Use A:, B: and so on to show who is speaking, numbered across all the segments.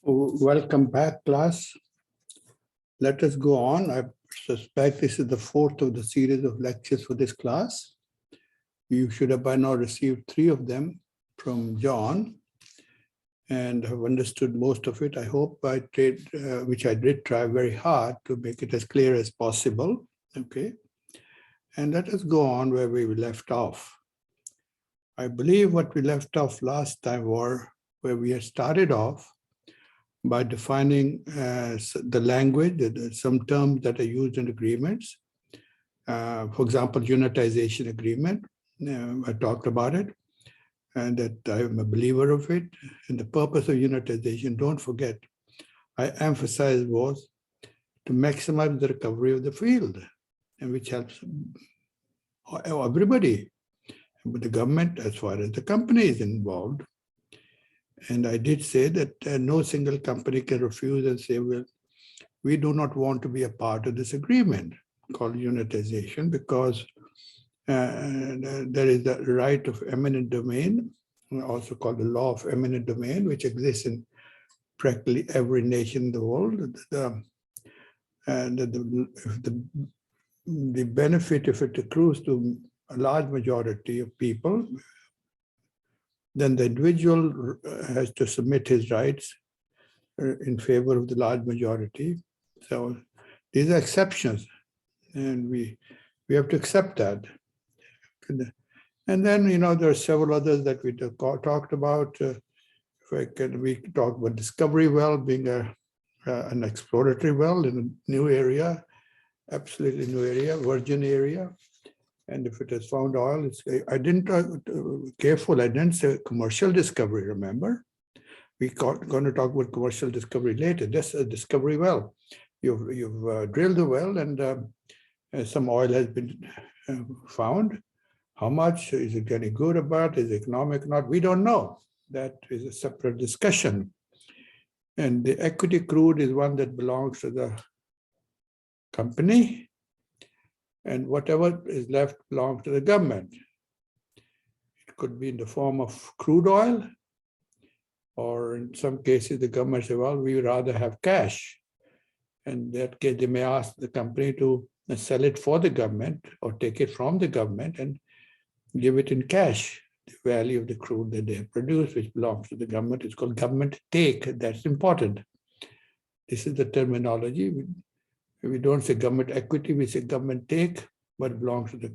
A: Welcome back, class. Let us go on. I suspect this is the fourth of the series of lectures for this class. You should have by now received 3 of them from John and have understood most of it. I hope which I did try very hard to make it as clear as possible. Okay. And let us go on where we left off. I believe what we left off last time were where we had started off by defining the language, some terms that are used in agreements. For example, unitization agreement, I talked about it, and that I'm a believer of it. And the purpose of unitization, don't forget, I emphasized was to maximize the recovery of the field, and which helps everybody, with the government as far as the company is involved. And I did say that no single company can refuse and say, well, we do not want to be a part of this agreement called unitization because there is the right of eminent domain, also called the law of eminent domain, which exists in practically every nation in the world. The benefit, if it accrues to a large majority of people, then the individual has to submit his rights in favor of the large majority. So these are exceptions, and we have to accept that. And then, there are several others that we talked about. We talked about discovery well being an exploratory well in a new area, absolutely new area, virgin area. And if it has found oil, I didn't careful. I didn't say commercial discovery. Remember, we're going to talk about commercial discovery later. Just a discovery well. You've drilled the well, and some oil has been found. How much is it getting good about? Is it economic or not? We don't know. That is a separate discussion. And the equity crude is one that belongs to the company. And whatever is left belongs to the government. It could be in the form of crude oil, or in some cases, the government says, well, we would rather have cash. And in that case, they may ask the company to sell it for the government or take it from the government and give it in cash. The value of the crude that they have produced, which belongs to the government, is called government take. That's important. This is the terminology. We don't say government equity, we say government take, but it belongs to the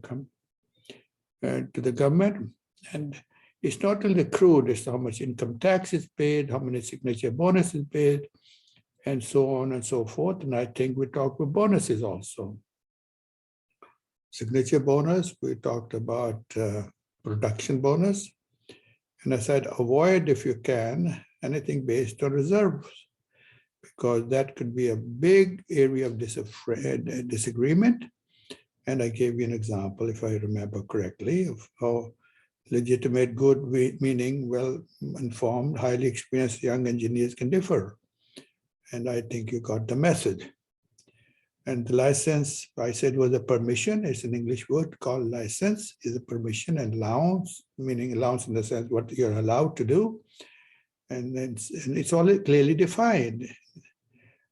A: government. And it's not only the crude, it's how much income tax is paid, how many signature bonuses is paid, and so on and so forth. And I think we talked about bonuses also. Signature bonus, we talked about production bonus. And I said, avoid, if you can, anything based on reserves, because that could be a big area of disagreement. And I gave you an example, if I remember correctly, of how legitimate good, meaning well-informed, highly experienced young engineers can differ. And I think you got the message. And the license, I said, was a permission. It's an English word called license, is a permission, and allowance, meaning allowance in the sense what you're allowed to do. And it's all clearly defined.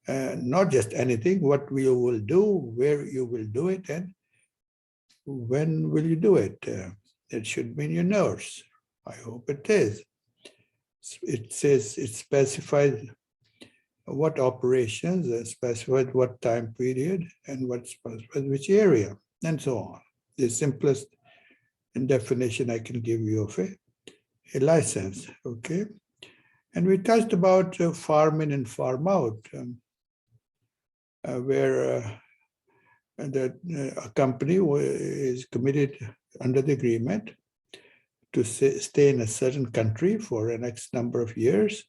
A: Not just anything, what you will do, where you will do it, and when will you do it. It should be in your notes. I hope it is. It says, it specifies what operations, specifies what time period, and what specifies which area, and so on. The simplest definition I can give you of a license, okay? And we touched about farm in and farm out, where a company is committed under the agreement to stay in a certain country for an X number of years,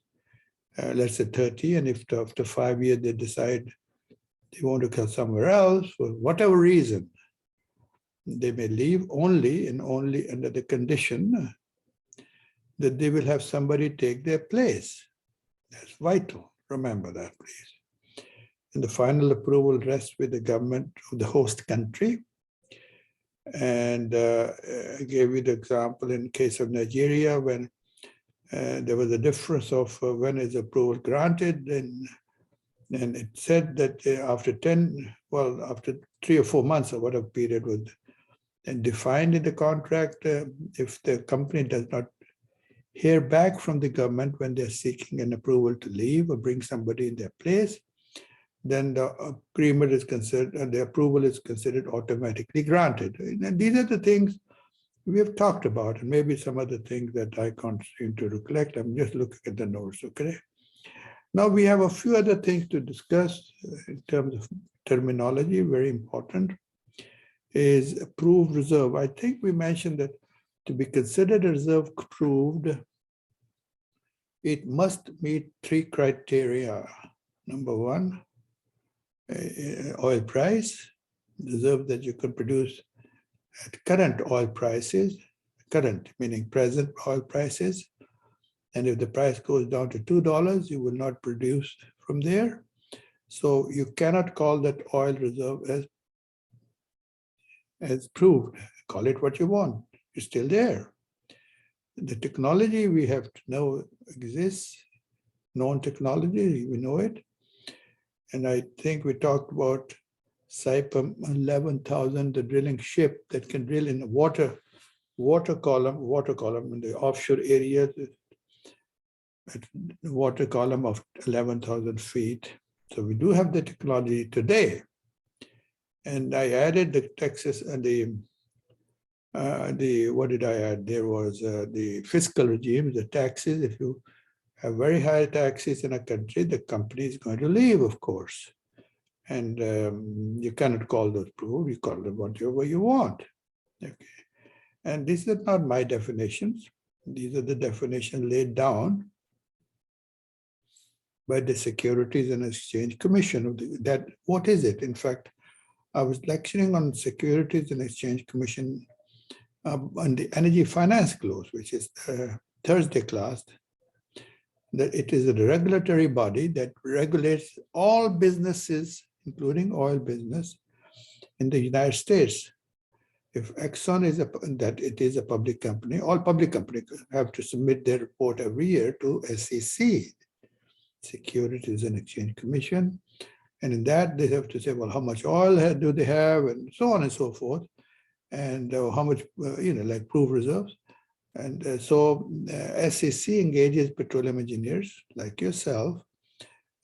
A: let's say 30, and if after 5 years they decide they want to go somewhere else, for whatever reason, they may leave only under the condition that they will have somebody take their place. That's vital. Remember that, please. And the final approval rests with the government of the host country. And I gave you the example in case of Nigeria, when There was a difference of when is approval granted, and it said that after 3 or 4 months or whatever period was defined in the contract, if the company does not hear back from the government when they're seeking an approval to leave or bring somebody in their place, then the agreement is considered and the approval is considered automatically granted. And these are the things we have talked about, and maybe some other things that I can't seem to recollect. I'm just looking at the notes, okay? Now we have a few other things to discuss in terms of terminology, very important, is proved reserve. I think we mentioned that to be considered a reserve proved, it must meet 3 criteria. Number 1, oil price, reserve that you can produce at current oil prices, current meaning present oil prices. And if the price goes down to $2, you will not produce from there. So you cannot call that oil reserve as proved. Call it what you want. It's still there. The technology we have to know exists, known technology, we know it. And I think we talked about Saipem 11,000, the drilling ship that can drill in the water column in the offshore areas, water column of 11,000 feet. So we do have the technology today. And I added the Texas and what did I add? There was the fiscal regime, the taxes. If you have very high taxes in a country, the company is going to leave, of course. And you cannot call those proof, you call them whatever you want. Okay. And these are not my definitions. These are the definitions laid down by the Securities and Exchange Commission. What is it? In fact, I was lecturing on Securities and Exchange Commission on the Energy Finance Clause, which is Thursday class, that it is a regulatory body that regulates all businesses, including oil business, in the United States. If Exxon is a public company, all public companies have to submit their report every year to SEC, Securities and Exchange Commission. And in that, they have to say, well, how much oil do they have, and so on and so forth, and how much, like proved reserves. And so SEC engages petroleum engineers like yourself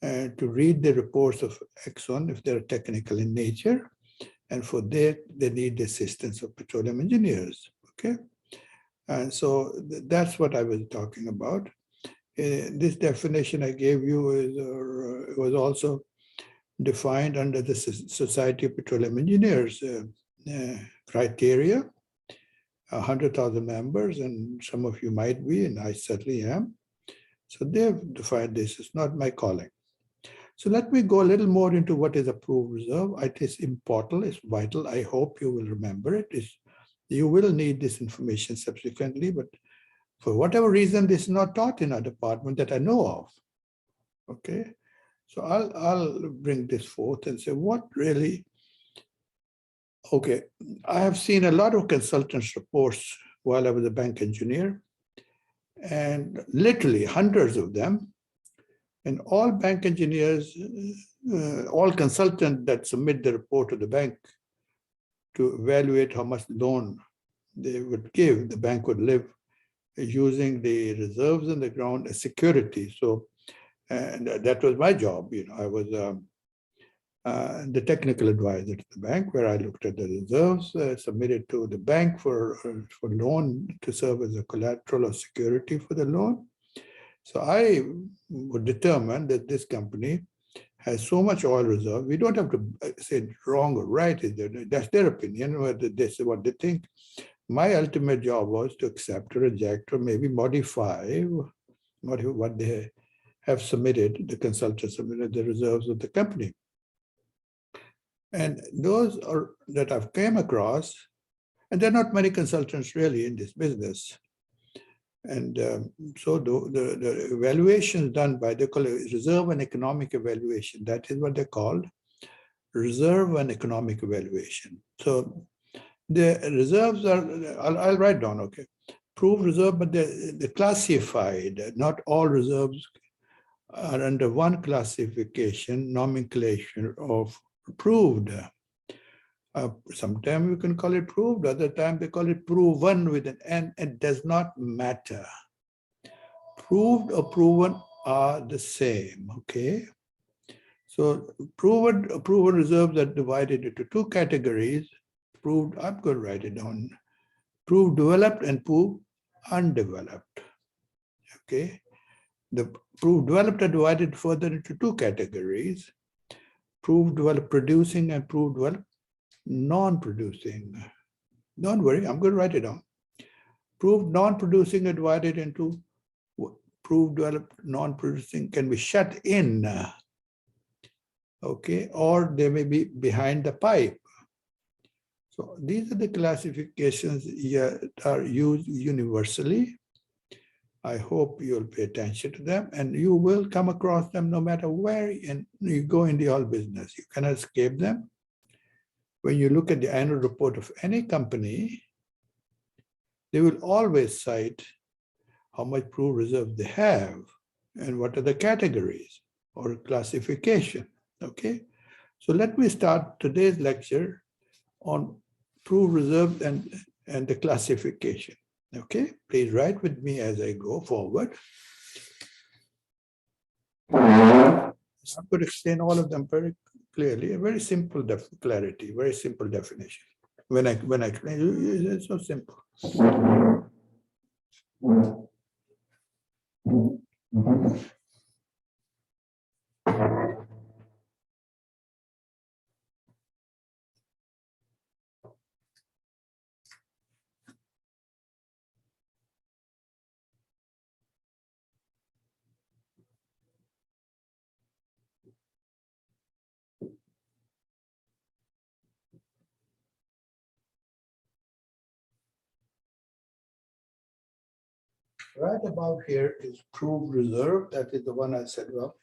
A: to read the reports of Exxon if they're technical in nature. And for that, they need the assistance of petroleum engineers, okay? And so that's what I was talking about. This definition I gave you was also defined under the Society of Petroleum Engineers criteria, 100,000 members, and some of you might be, and I certainly am. So they've defined this. It's not my calling. So let me go a little more into what is a proved reserve. It is important, it's vital. I hope you will remember it. You will need this information subsequently, but for whatever reason, this is not taught in our department that I know of. Okay, so I'll bring this forth and say what really. Okay, I have seen a lot of consultants' reports while I was a bank engineer, and literally hundreds of them. And all bank engineers, all consultants that submit the report to the bank to evaluate how much loan they would give, the bank would live using the reserves in the ground as security. So, and that was my job. I was the technical advisor to the bank, where I looked at the reserves submitted to the bank for loan to serve as a collateral or security for the loan. So I would determine that this company has so much oil reserve. We don't have to say wrong or right. That's their opinion, whether this is what they think. My ultimate job was to accept or reject or maybe modify what they have submitted, the consultant submitted the reserves of the company. And those are that I've came across, and there are not many consultants really in this business. And so the evaluations done by, they call it reserve and economic evaluation. That is what they called, reserve and economic evaluation. So the reserves are, I'll write down, okay. proved reserve, but they're classified. Not all reserves are under one classification, nomenclature of proved. Sometimes you can call it proved, other times they call it proven with an N. It does not matter. Proved or proven are the same, okay? So proven reserves are divided into two categories. Proved, I'm going to write it down. Proved developed and proved undeveloped, okay? The proved developed are divided further into two categories. Proved developed producing and proved developed non-producing. Don't worry, I'm going to write it down. Proved non-producing are divided into proved developed non-producing can be shut in, okay, or they may be behind the pipe. So these are the classifications that are used universally. I hope you'll pay attention to them, and you will come across them no matter where you go in the oil business. You cannot escape them. When you look at the annual report of any company, they will always cite how much proved reserve they have and what are the categories or classification, okay? So let me start today's lecture on proved reserve and the classification, okay? Please write with me as I go forward. I'm going to explain all of them very clearly, a very simple clarity, very simple definition. When I explain, it's so simple. Right about here is proved reserve. That is the one I said, well,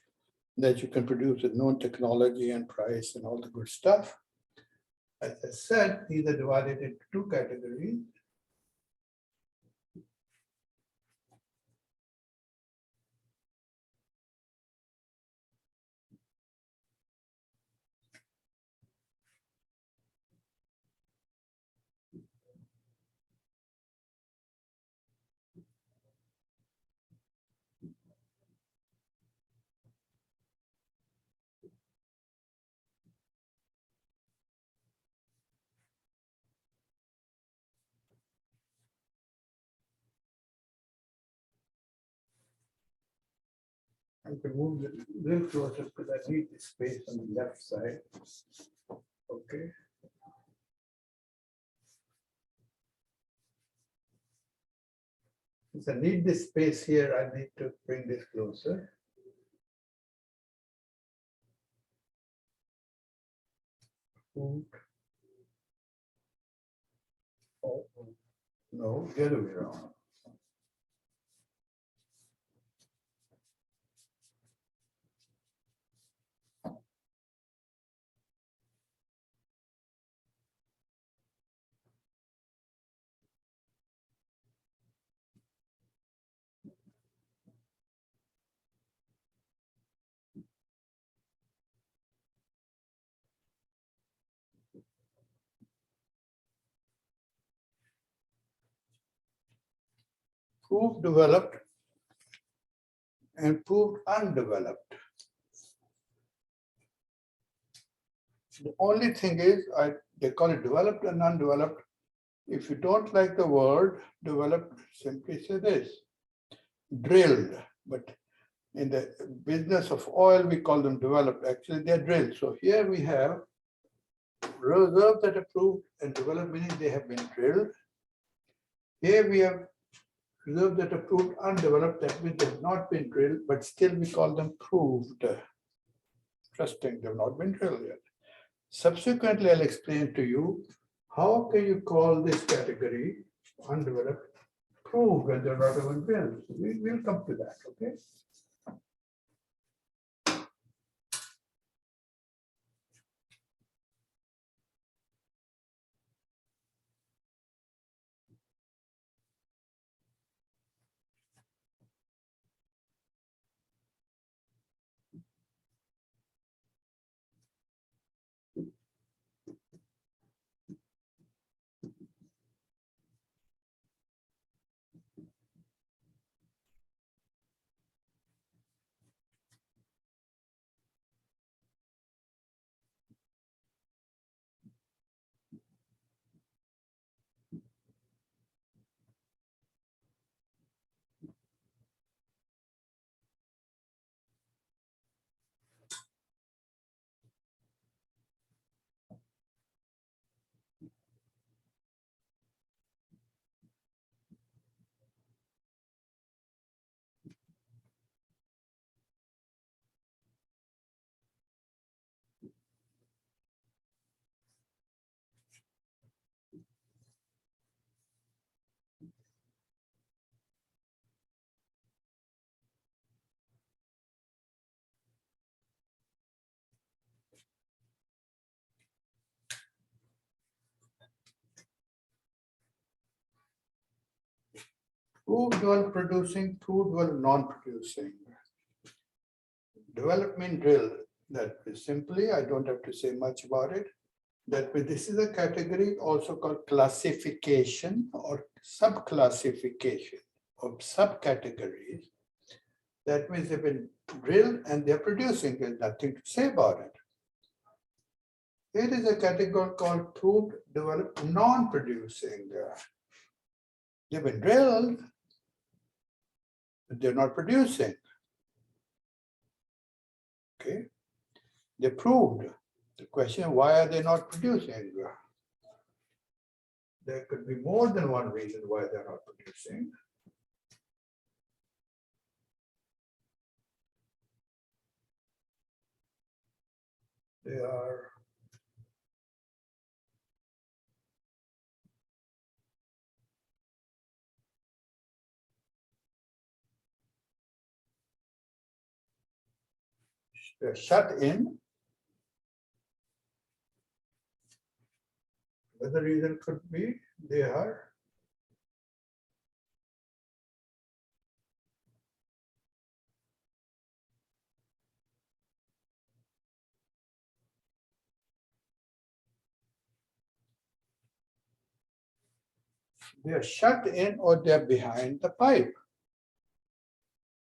A: that you can produce with known technology and price and all the good stuff. As I said, these are divided into two categories. I can move it a little closer because I need the space on the left side. Okay. Since I need this space here, I need to bring this closer. Oh, no, the other way around. Proved developed and proved undeveloped. The only thing is, they call it developed and undeveloped. If you don't like the word developed, simply say this, drilled. But in the business of oil, we call them developed. Actually, they're drilled. So here we have reserves that are proved and developed, meaning they have been drilled. Here we have reserves that are proved undeveloped, that means they have not been drilled, but still we call them proved. Trusting they have not been drilled yet. Subsequently, I'll explain to you how can you call this category undeveloped proved when they're not even drilled. We'll come to that, okay? Proved well producing, proved well non-producing. Development drill, that is simply, I don't have to say much about it. That this is a category also called classification or subclassification of subcategories. That means they've been drilled and they're producing. There's nothing to say about it. Here is a category called proved developed non-producing. They've been drilled, but they're not producing. Okay, they proved. The question, why are they not producing? There could be more than one reason why they're not producing. They are they're shut in. Another reason could be they are shut in or they're behind the pipe.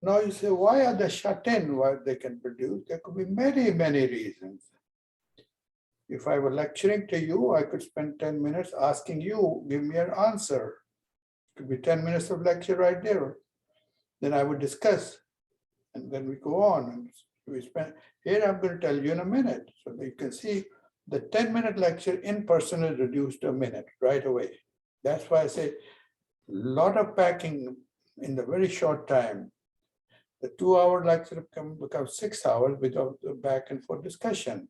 A: Now you say, why are they shut in? Why they can produce? There could be many, many reasons. If I were lecturing to you, I could spend 10 minutes asking you, give me an answer. It could be 10 minutes of lecture right there. Then I would discuss, and then we go on. And we spend, here I'm going to tell you in a minute. So you can see the 10-minute lecture in person is reduced to a minute right away. That's why I say a lot of packing in the very short time. The 2-hour lecture becomes 6 hours without the back and forth discussion.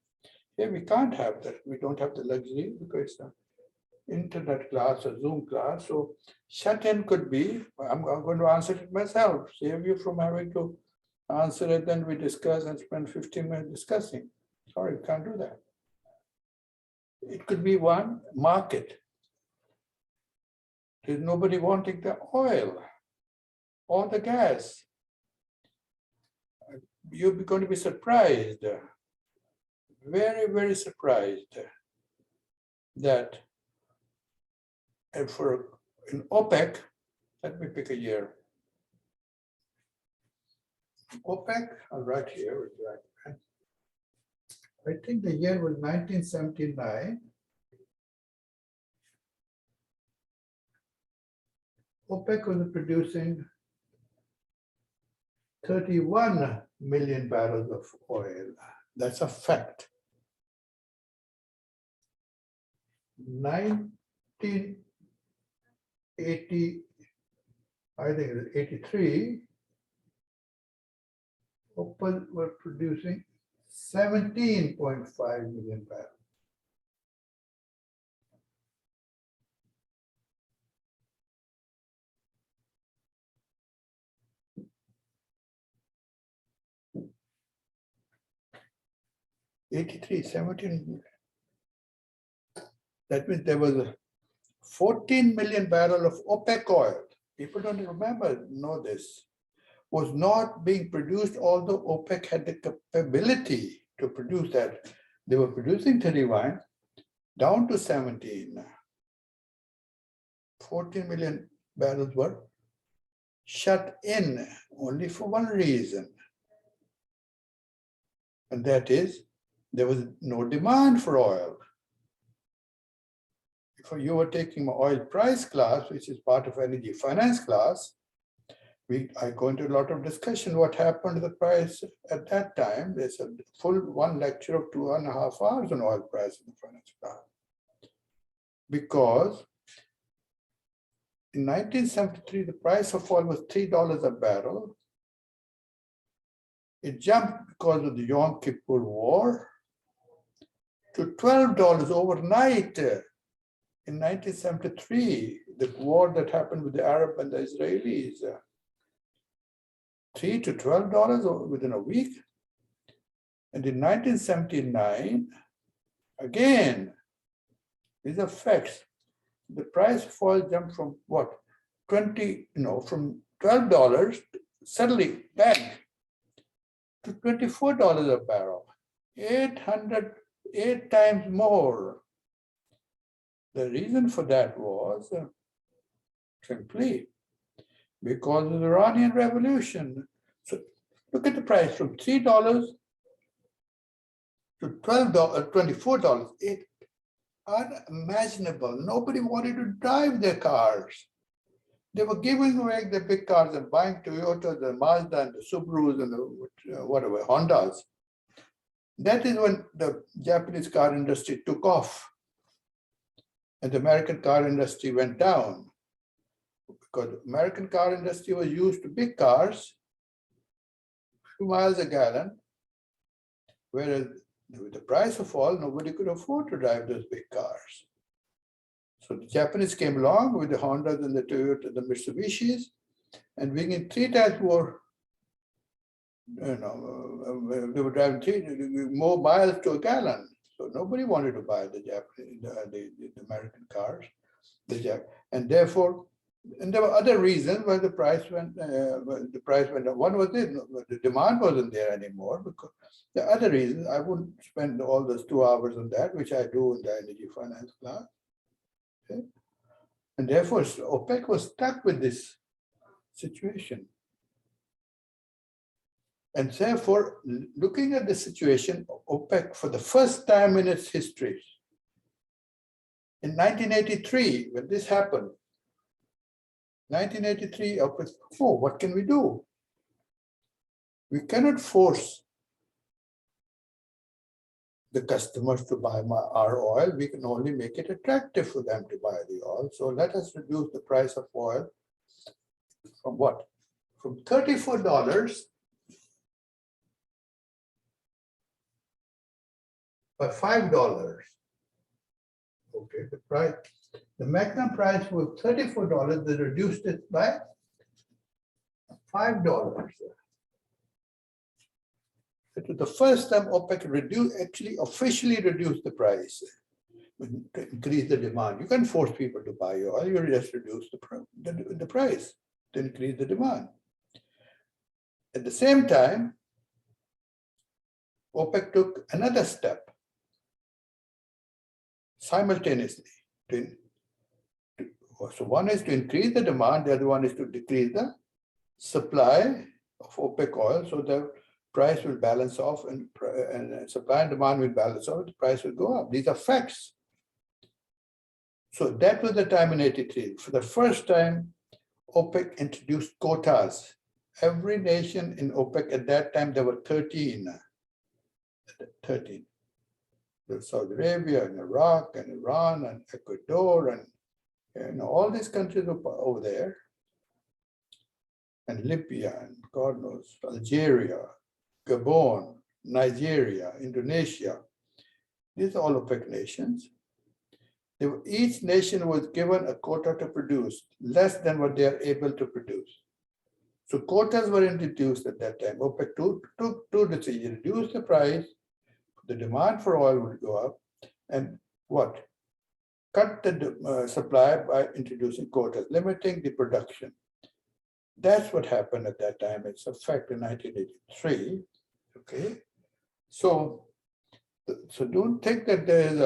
A: Here we can't have that. We don't have the luxury because it's an internet class or Zoom class. So shut in could be, I'm going to answer it myself. Save you from having to answer it, then we discuss and spend 15 minutes discussing. Sorry, we can't do that. It could be one, market. There's nobody wanting the oil or the gas. You're going to be surprised, very, very surprised that for in OPEC, let me pick a year. OPEC, I'll write here. I think the year was 1979. OPEC was producing 31 million barrels of oil. That's a fact. 1980, I think it was 83, OPEC were producing 17.5 million barrels. '83, 17. That means there was a 14 million barrel of OPEC oil. People don't know this. Was not being produced, although OPEC had the capability to produce that. They were producing 31 down to 17. 14 million barrels were shut in only for one reason. And that is, there was no demand for oil. If you were taking my oil price class, which is part of energy finance class, I go into a lot of discussion what happened to the price at that time. There's a full one lecture of 2.5 hours on oil price in the finance class. Because in 1973, the price of oil was $3 a barrel. It jumped because of the Yom Kippur War to $12 overnight in 1973, the war that happened with the Arab and the Israelis. $3 to $12 within a week. And in 1979, again, these are facts. The price of oil jumped from what? from $12 suddenly bang to $24 a barrel, 8 times more. The reason for that was simply because of the Iranian Revolution. So look at the price from $3 to $24. It's unimaginable. Nobody wanted to drive their cars. They were giving away the big cars and buying Toyotas, the Mazda, and the Subarus, and the whatever, Hondas. That is when the Japanese car industry took off and the American car industry went down, because the American car industry was used to big cars, 2 miles a gallon, whereas with the price of oil, nobody could afford to drive those big cars. So the Japanese came along with the Hondas and the Toyota, the Mitsubishis, and bringing 3 times more, they were driving more miles to a gallon. So nobody wanted to buy the Japanese, the American cars, and therefore, and there were other reasons why the price went. Up. One was the demand wasn't there anymore. Because the other reason, I wouldn't spend all those 2 hours on that, which I do in the energy finance class. Okay? And therefore, OPEC was stuck with this situation. And therefore, looking at the situation, OPEC, for the first time in its history, in 1983, when this happened, 1983, OPEC, what can we do? We cannot force the customers to buy our oil. We can only make it attractive for them to buy the oil. So let us reduce the price of oil from what? From $34 by $5. Okay, the maximum price was $34. They reduced it by $5. It was the first time OPEC actually officially reduced the price to increase the demand. You can't force people to buy your oil. You just reduce the price to increase the demand. At the same time, OPEC took another step simultaneously. So one is to increase the demand, the other one is to decrease the supply of OPEC oil, so the price will balance off, and supply and demand will balance off, the price will go up. These are facts. So that was the time in 83. For the first time, OPEC introduced quotas. Every nation in OPEC at that time, there were 13. Saudi Arabia and Iraq and Iran and Ecuador and all these countries over there, and Libya and God knows, Algeria, Gabon, Nigeria, Indonesia. These are all OPEC nations. Each nation was given a quota to produce, less than what they are able to produce. So quotas were introduced at that time. OPEC took 2 decisions: reduce the price, the demand for oil would go up, and what? Cut the supply by introducing quotas, limiting the production. That's what happened at that time. It's a fact in 1983. Okay, so don't think that there is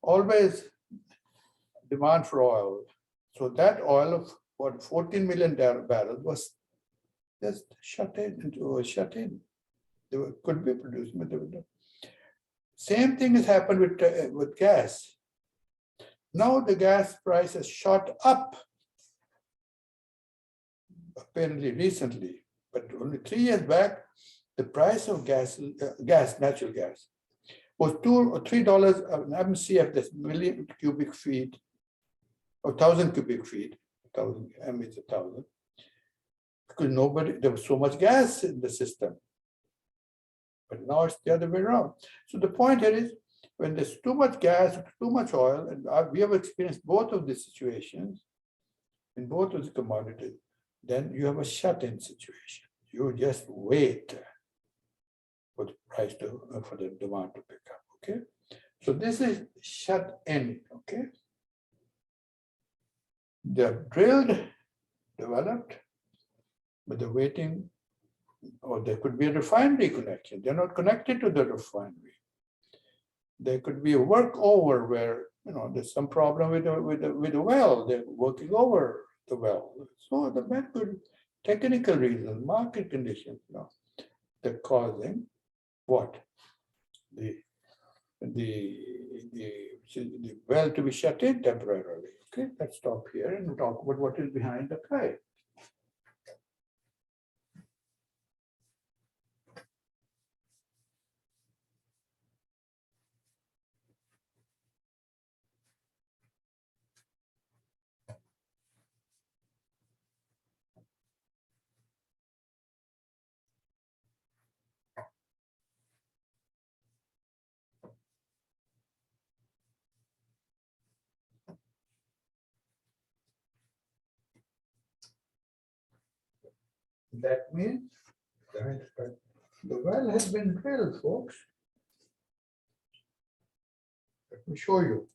A: always demand for oil. So that oil of what 14 million barrels was just shut in. They could be produced, but they were not. Same thing has happened with gas. Now the gas price has shot up, apparently recently, but only 3 years back, the price of natural gas, was $2 or $3 an MCF, that's million cubic feet, or 1,000 cubic feet, 1,000 M is 1,000, because there was so much gas in the system. But now it's the other way around. So the point here is, when there's too much gas, too much oil, and we have experienced both of these situations in both of the commodities, then you have a shut-in situation. You just wait for the price for the demand to pick up. Okay, so this is shut in. Okay, they're drilled developed, but they're waiting, or there could be a refinery connection. They're not connected to the refinery. There could be a workover where, there's some problem with the well. They're working over the well. So the men could, technical reasons, market conditions, they're causing what? The well to be shut in temporarily. Okay, let's stop here and talk about what is behind the kite. That means that the well has been drilled, folks. Let me show you.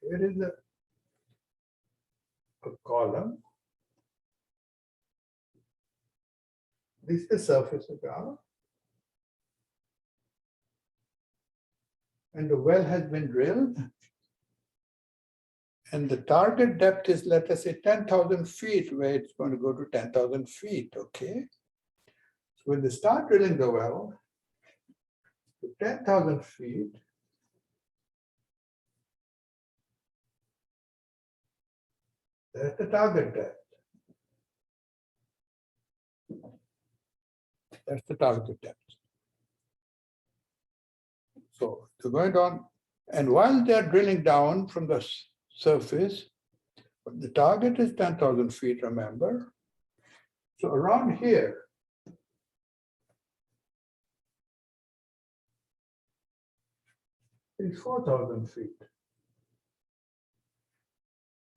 A: Here is a column. This is the surface of the ground. And the well has been drilled. And the target depth is, let us say, 10,000 feet, where it's going to go to 10,000 feet, okay? So when they start drilling the well to 10,000 feet, that's the target depth. That's the target depth. So they're going down, and while they're drilling down from the surface, the target is 10,000 feet, remember? So around here, is 4,000 feet.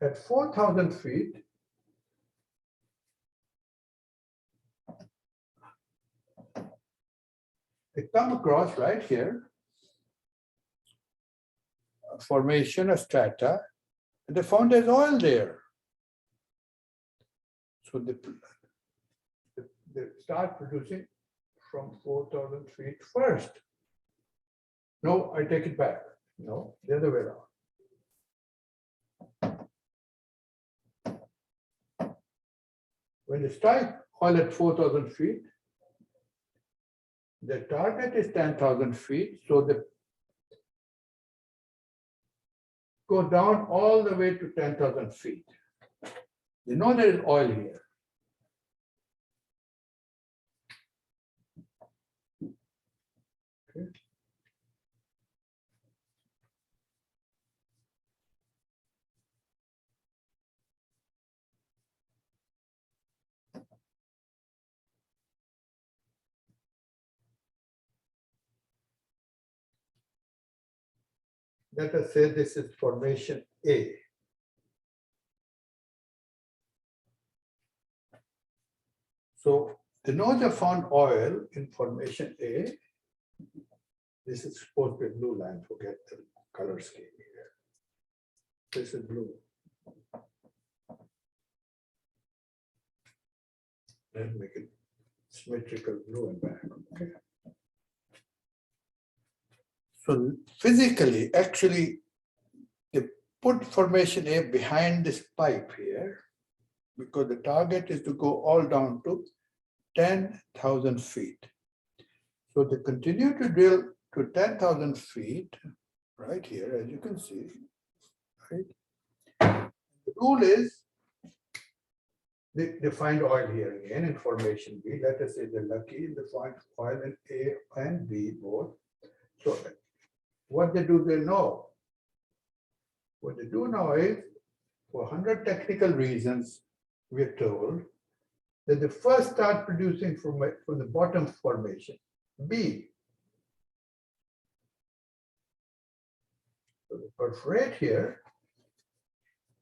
A: At 4,000 feet, they come across right here, a formation, a strata, and they found there's oil there. So they start producing from 4,000 feet first. No, I take it back. No, the other way around. When they strike oil at 4,000 feet, the target is 10,000 feet, so they go down all the way to 10,000 feet. You know there is oil here. Okay. Let us say this is formation A. So the nose have found oil in formation A. This is supposed to be a blue line, forget the color scheme here. This is blue. Then make it symmetrical blue and black. Okay. So physically, actually, they put formation A behind this pipe here because the target is to go all down to 10,000 feet. So they continue to drill to 10,000 feet right here, as you can see. Right? The rule is they find oil here again in formation B. Let us say they're lucky, they find oil in A and B both. So what they do, they know. What they do now is, for 100 technical reasons, we're told that they first start producing from the bottom formation, B. So they perforate here,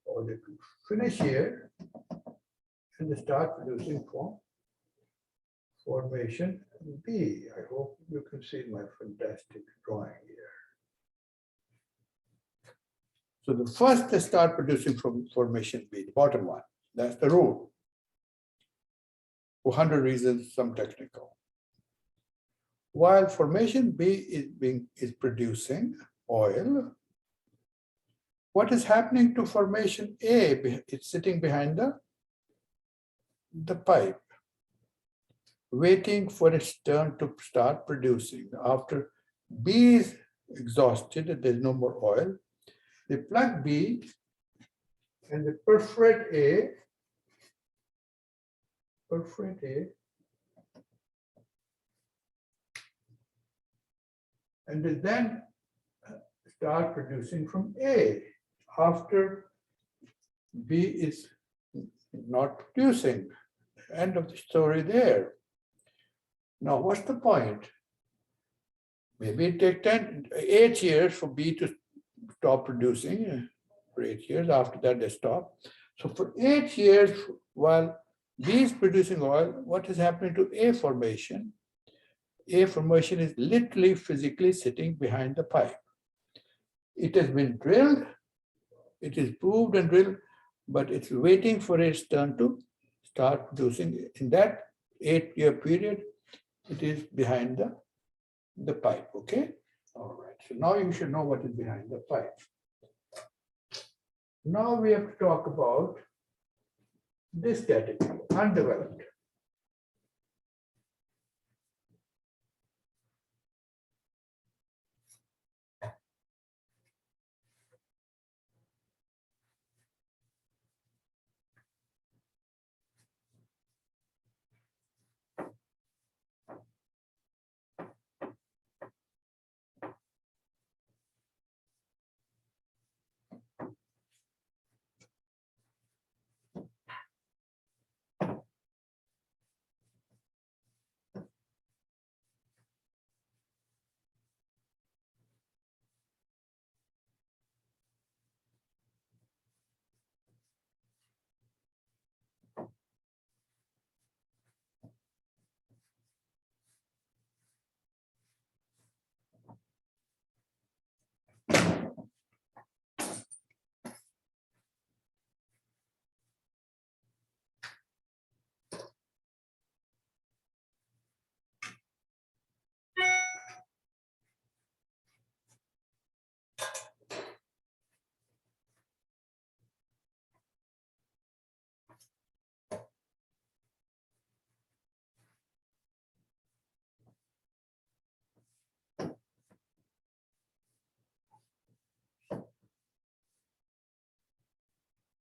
A: or they finish here, and they start producing from formation B. I hope you can see my fantastic drawing here. So the first they start producing from formation B, the bottom one. That's the rule. For 100 reasons, some technical. While formation B is producing oil, what is happening to formation A? It's sitting behind the pipe, waiting for its turn to start producing. After B is exhausted, there's no more oil, they plug B and they perforate A, and they then start producing from A after B is not producing. End of the story there. Now, what's the point? Maybe it takes 8 years for B to stop producing. For 8 years, after that they stop. So for 8 years, while B is producing oil, what is happening to A formation? A formation is literally physically sitting behind the pipe. It has been drilled, it is proved and drilled, but it's waiting for its turn to start producing. In that 8-year period, it is behind the pipe, okay? All right, so now you should know what is behind the pipe. Now we have to talk about this category, undeveloped.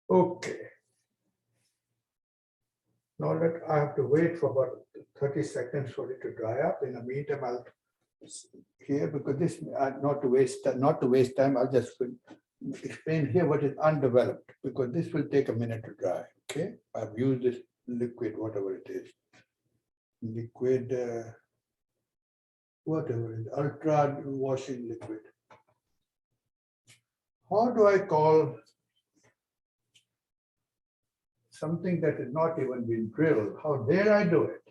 A: Okay. Now that I have to wait for about 30 seconds for it to dry up. In the meantime, I'll here, because this not to waste time, I'll just explain here what is undeveloped, because this will take a minute to dry. Okay, I've used this liquid, whatever it is, liquid, whatever it is, ultra washing liquid. How do I call something that has not even been drilled? How dare I do it?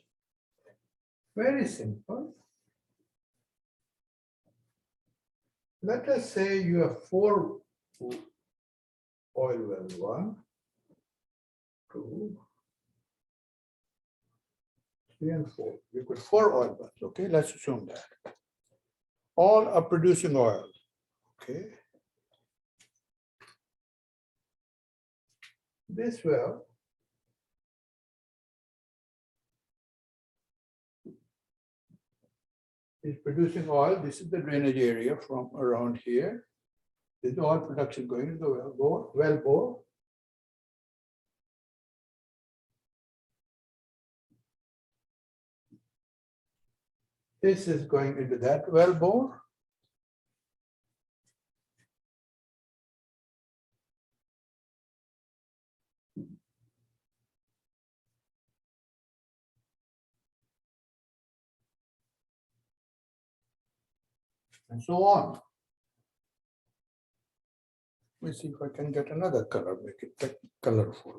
A: Very simple. Let us say you have 4 oil wells, 1, 2, 3, and 4. You put 4 oil wells, okay? Let's assume that. All are producing oil, okay? This well is producing oil. This is the drainage area from around here. There's oil production going into the well bore. This is going into that well bore. And so on. Let me see if I can get another color, make it colorful.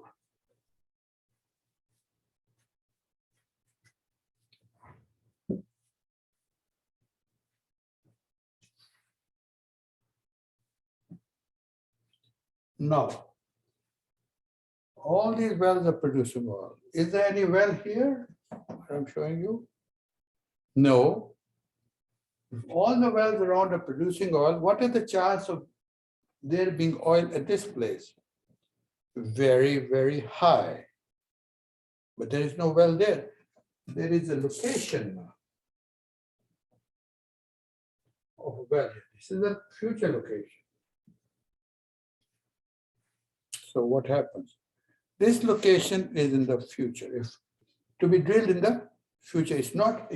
A: Now, all these wells are producing oil. Is there any well here I'm showing you? No. If all the wells around are producing oil, what is the chance of there being oil at this place? Very, very high. But there is no well there. There is a location of a well. This is a future location. So what happens? This location is in the future. If to be drilled in the future, it's not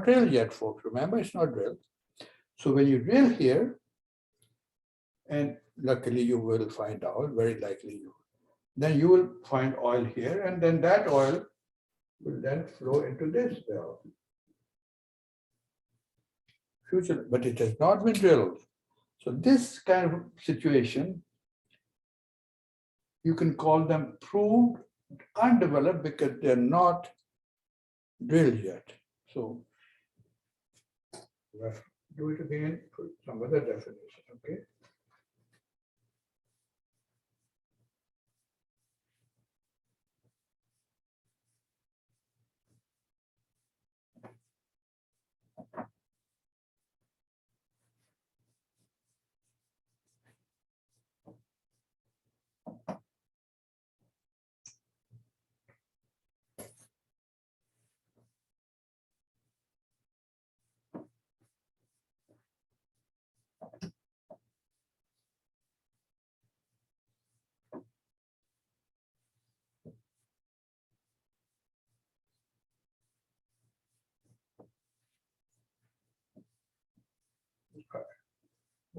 A: drilled yet, folks. Remember, it's not drilled. So when you drill here, and luckily you will find out, very likely you, then you will find oil here, and then that oil will then flow into this well. Future, but it has not been drilled. So this kind of situation, you can call them proved undeveloped because they're not drilled yet. So let's do it again for some other definition, okay?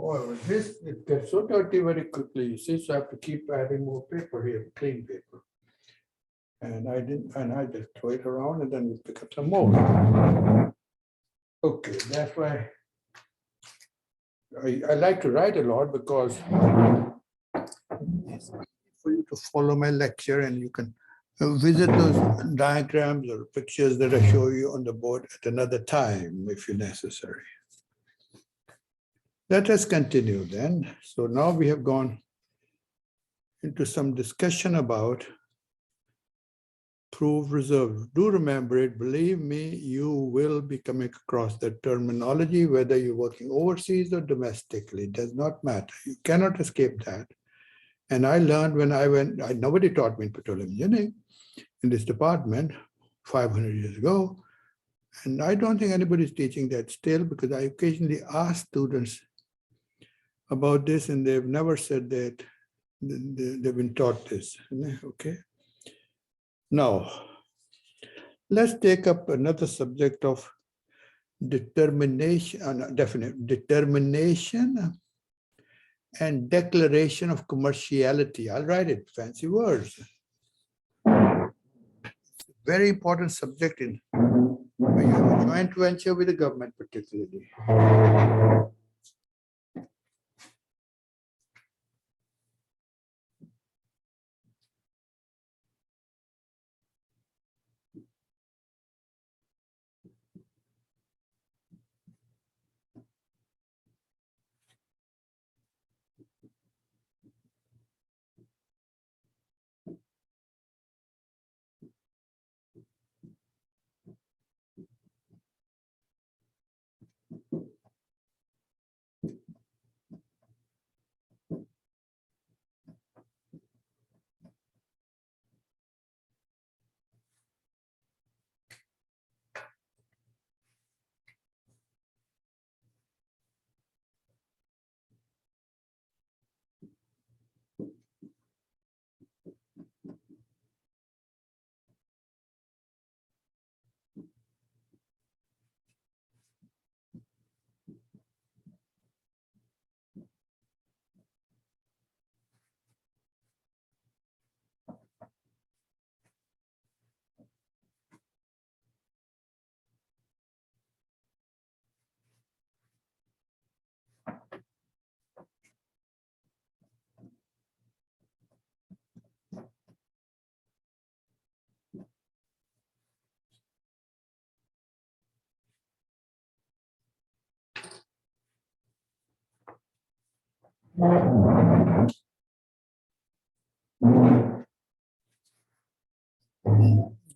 A: Oh, this it gets so dirty very quickly. You see, so I have to keep adding more paper here, clean paper. And I just throw it around and then we pick up some more. Okay, that's why I like to write a lot because it's for you to follow my lecture and you can visit those diagrams or pictures that I show you on the board at another time if necessary. Let us continue then. So now we have gone into some discussion about proved reserves. Do remember it, believe me, you will be coming across that terminology, whether you're working overseas or domestically, it does not matter. You cannot escape that. And I learned when I went, nobody taught me in petroleum engineering in this department 500 years ago. And I don't think anybody's teaching that still because I occasionally ask students about this and they've never said that they've been taught this, okay? Now, let's take up another subject of determination, determination and declaration of commerciality. I'll write it, fancy words. Very important subject in when you have a joint venture with the government particularly.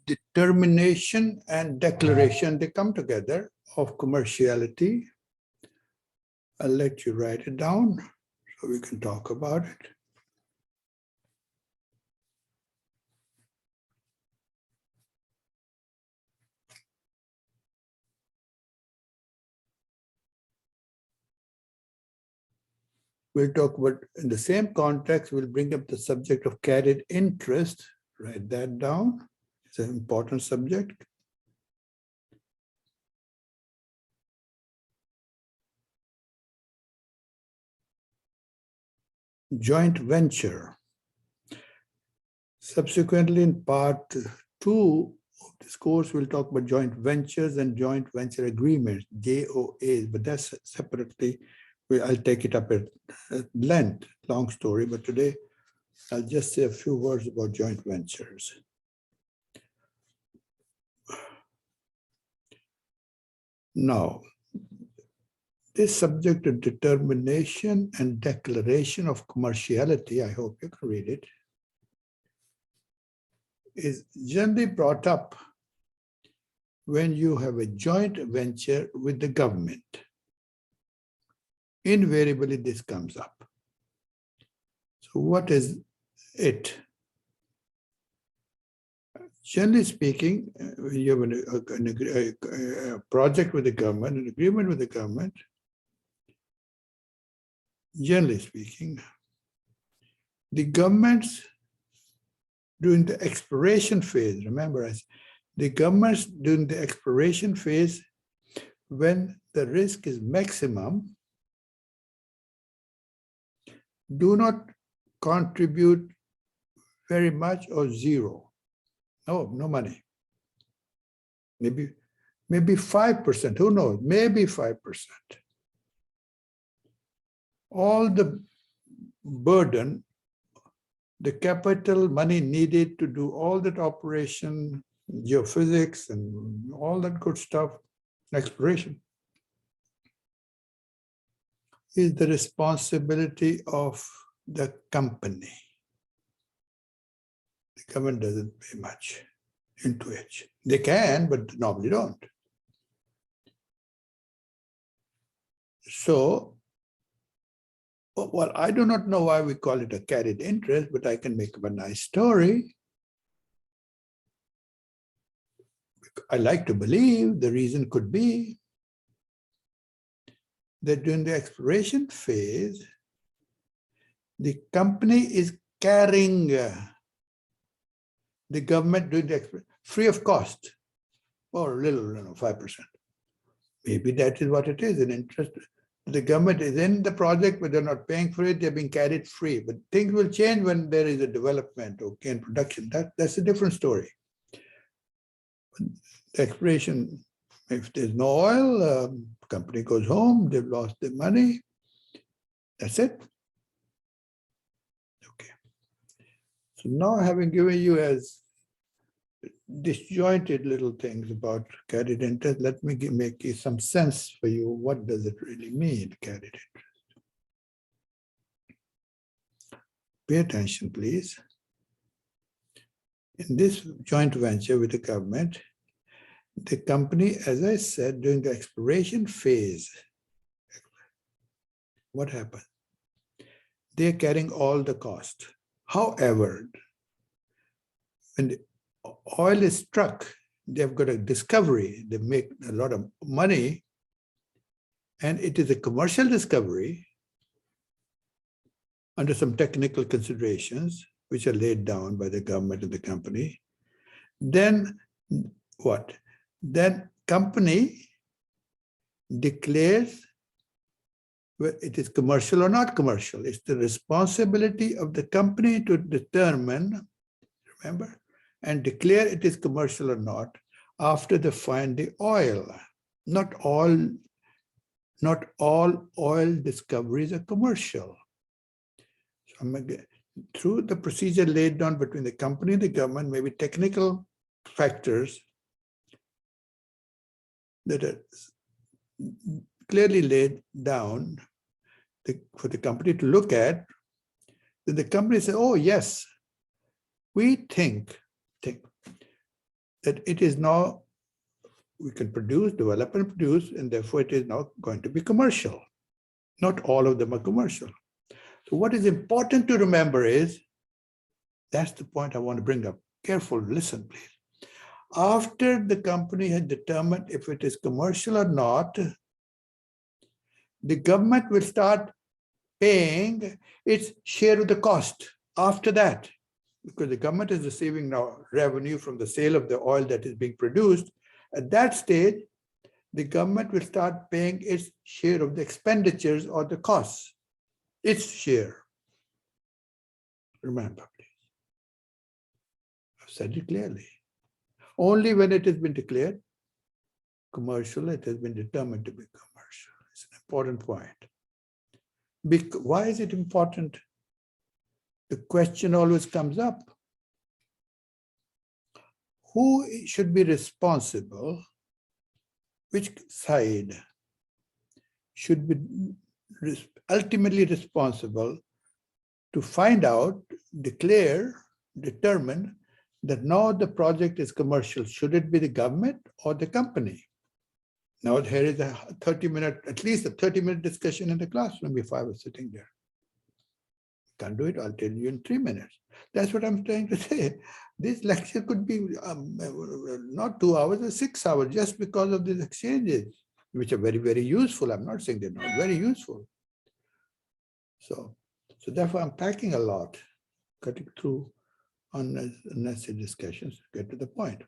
A: Determination and declaration, they come together, of commerciality. I'll let you write it down so we can talk about it. We'll talk about, in the same context, we'll bring up the subject of carried interest. Write that down. It's an important subject. Joint venture. Subsequently, in part 2 of this course, we'll talk about joint ventures and joint venture agreements, JOAs, but that's separately. I'll take it up at length, long story, but today I'll just say a few words about joint ventures. Now, this subject of determination and declaration of commerciality, I hope you can read it, is generally brought up when you have a joint venture with the government. Invariably, this comes up. So what is it? Generally speaking, when you have a project with the government, an agreement with the government, generally speaking, the governments during the exploration phase, remember, the governments during the exploration phase, when the risk is maximum, do not contribute very much or zero. No money. Maybe 5%, who knows? Maybe 5%. All the burden, the capital money needed to do all that operation, geophysics and all that good stuff, exploration, is the responsibility of the company. The government doesn't pay much into it. They can, but normally don't. So, well, I do not know why we call it a carried interest, but I can make up a nice story. I like to believe the reason could be that during the exploration phase, the company is carrying the government doing the exploration free of cost, or a little, 5%. Maybe that is what it is, an interest. The government is in the project, but they're not paying for it, they're being carried free. But things will change when there is a development, okay, in production. That's a different story. The exploration, if there's no oil, company goes home, they've lost their money. That's it. Okay. So now, having given you as disjointed little things about carried interest, let me make you some sense for you. What does it really mean, carried interest? Pay attention, please. In this joint venture with the government, the company, as I said, during the exploration phase, what happened? They're carrying all the cost. However, when the oil is struck, they've got a discovery, they make a lot of money, and it is a commercial discovery under some technical considerations, which are laid down by the government and the company. Then what? Then company declares whether it is commercial or not commercial. It's the responsibility of the company to determine, remember, and declare it is commercial or not after they find the oil. Not all oil discoveries are commercial. So through the procedure laid down between the company and the government, maybe technical factors that are clearly laid down for the company to look at, then the company says, oh yes, We think that it is now, we can produce, develop and produce, and therefore it is now going to be commercial. Not all of them are commercial. So what is important to remember is, that's the point I want to bring up. Careful, listen, please. After the company has determined if it is commercial or not, the government will start paying its share of the cost after that, because the government is receiving now revenue from the sale of the oil that is being produced. At that stage, the government will start paying its share of the expenditures or the costs, its share. Remember, please. I've said it clearly. Only when it has been declared commercial, it has been determined to be commercial. It's an important point. Why is it important? The question always comes up. Who should be responsible? Which side should be ultimately responsible to find out, declare, determine that now the project is commercial? Should it be the government or the company? Now here is a 30-minute, at least a 30-minute discussion in the classroom if I was sitting there. Can't do it, I'll tell you in 3 minutes. That's what I'm trying to say. This lecture could be not 2 hours or 6 hours just because of these exchanges, which are very, very useful. I'm not saying they're not very useful. So therefore I'm packing a lot, cutting through unnecessary discussions to get to the point.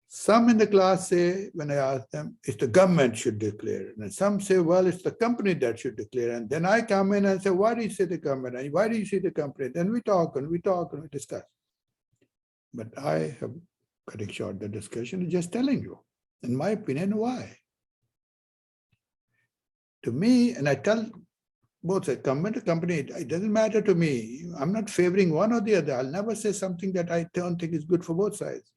A: Some in the class say, when I ask them, it's the government should declare. And some say, well, it's the company that should declare. And then I come in and say, why do you say the government? And why do you say the company? Then we talk and we discuss. But I have, cutting short the discussion, just telling you, in my opinion, why. To me, and I tell both the government and company, it doesn't matter to me. I'm not favoring one or the other. I'll never say something that I don't think is good for both sides.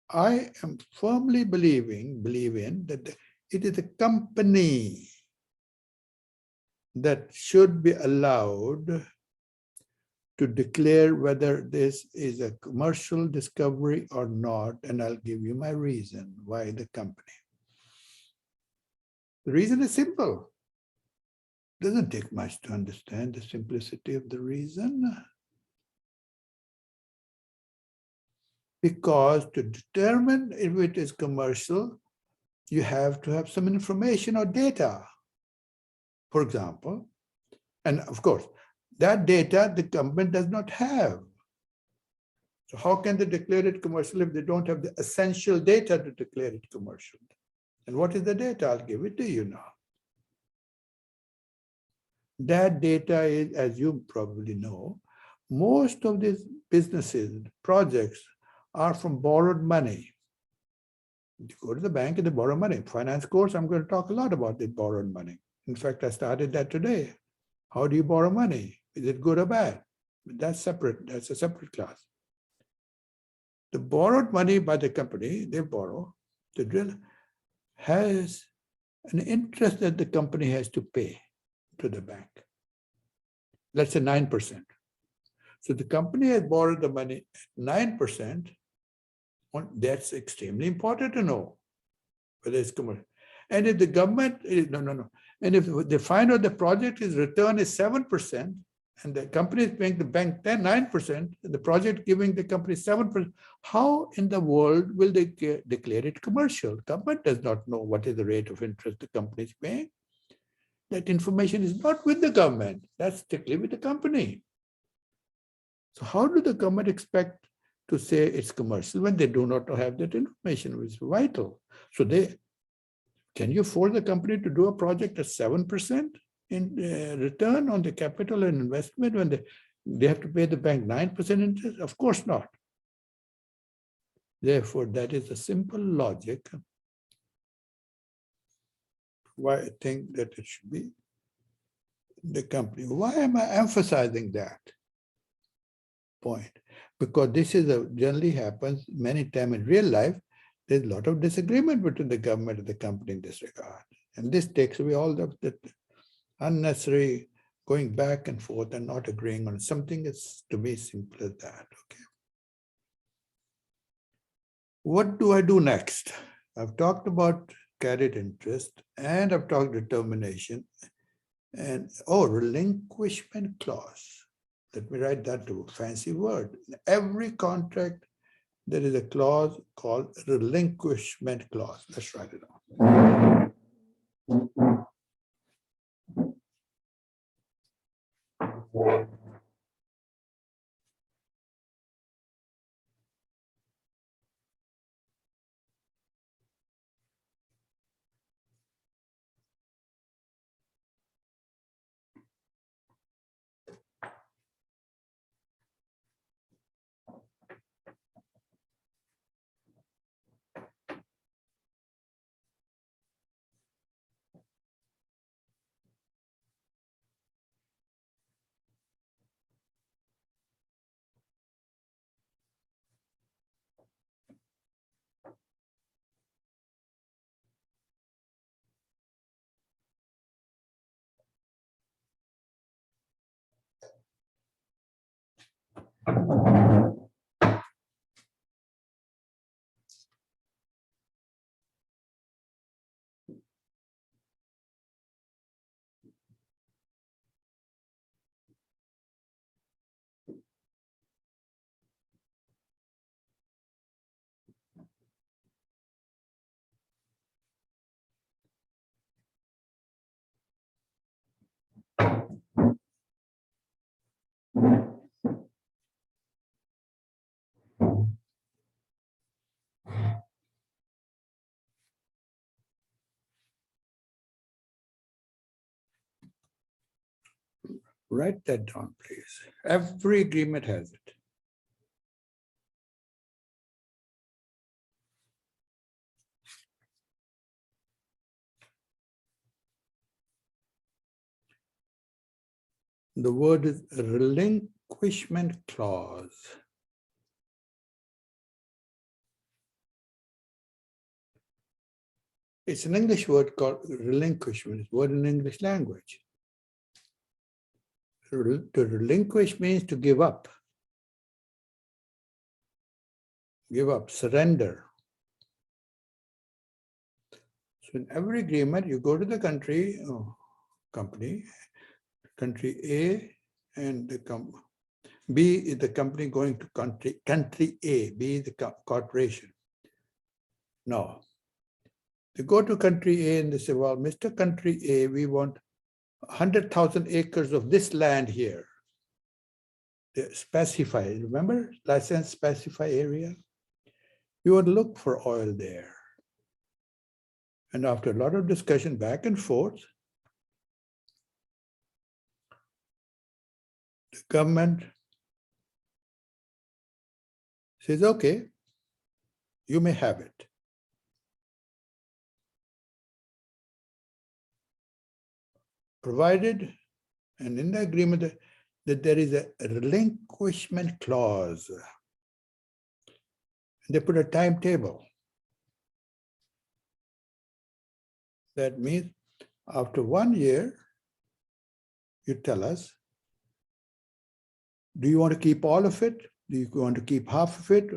A: I am firmly believe in that it is a company that should be allowed to declare whether this is a commercial discovery or not, and I'll give you my reason why the company. The reason is simple. It doesn't take much to understand the simplicity of the reason. Because to determine if it is commercial, you have to have some information or data, for example. And of course, that data the government does not have. So how can they declare it commercial if they don't have the essential data to declare it commercial? And what is the data? I'll give it to you now. That data is, as you probably know, most of these businesses, projects, are from borrowed money. You go to the bank and they borrow money. Finance course, I'm going to talk a lot about the borrowed money. In fact, I started that today. How do you borrow money? Is it good or bad? That's separate. That's a separate class. The borrowed money by the company, they borrow, the drill has an interest that the company has to pay to the bank. Let's say 9%. So the company has borrowed the money at 9%. That's extremely important to know whether it's commercial. And if the government, no. And if they find out the project is return is 7%, and the company is paying the bank 9%, and the project giving the company 7%, how in the world will they declare it commercial? Government does not know what is the rate of interest the company is paying. That information is not with the government. That's strictly with the company. So how do the government expect to say it's commercial when they do not have that information, which is vital? So can you force the company to do a project at 7% in return on the capital and investment when they have to pay the bank 9% interest? Of course not. Therefore, that is a simple logic why I think that it should be the company. Why am I emphasizing that point? Because this is generally happens many times in real life. There's a lot of disagreement between the government and the company in this regard. And this takes away all the unnecessary going back and forth and not agreeing on something that's to me simple as that. Okay. What do I do next? I've talked about carried interest and I've talked determination and relinquishment clause. Let me write that to a fancy word. In every contract, there is a clause called relinquishment clause. Let's write it down. Write that down, please. Every agreement has it. The word is relinquishment clause. It's an English word called relinquishment. It's a word in English language. To relinquish means to give up. Give up, surrender. So in every agreement, you go to the country, company A, and the B is the company going to country A, B is the corporation. No. They go to country A and they say, well, Mr. Country A, we want 100,000 acres of this land here. They specify, remember, license specify area? You would look for oil there. And after a lot of discussion back and forth, the government says, okay, you may have it. Provided, and in the agreement, that there is a relinquishment clause. They put a timetable. That means after 1 year, you tell us, do you want to keep all of it? Do you want to keep half of it?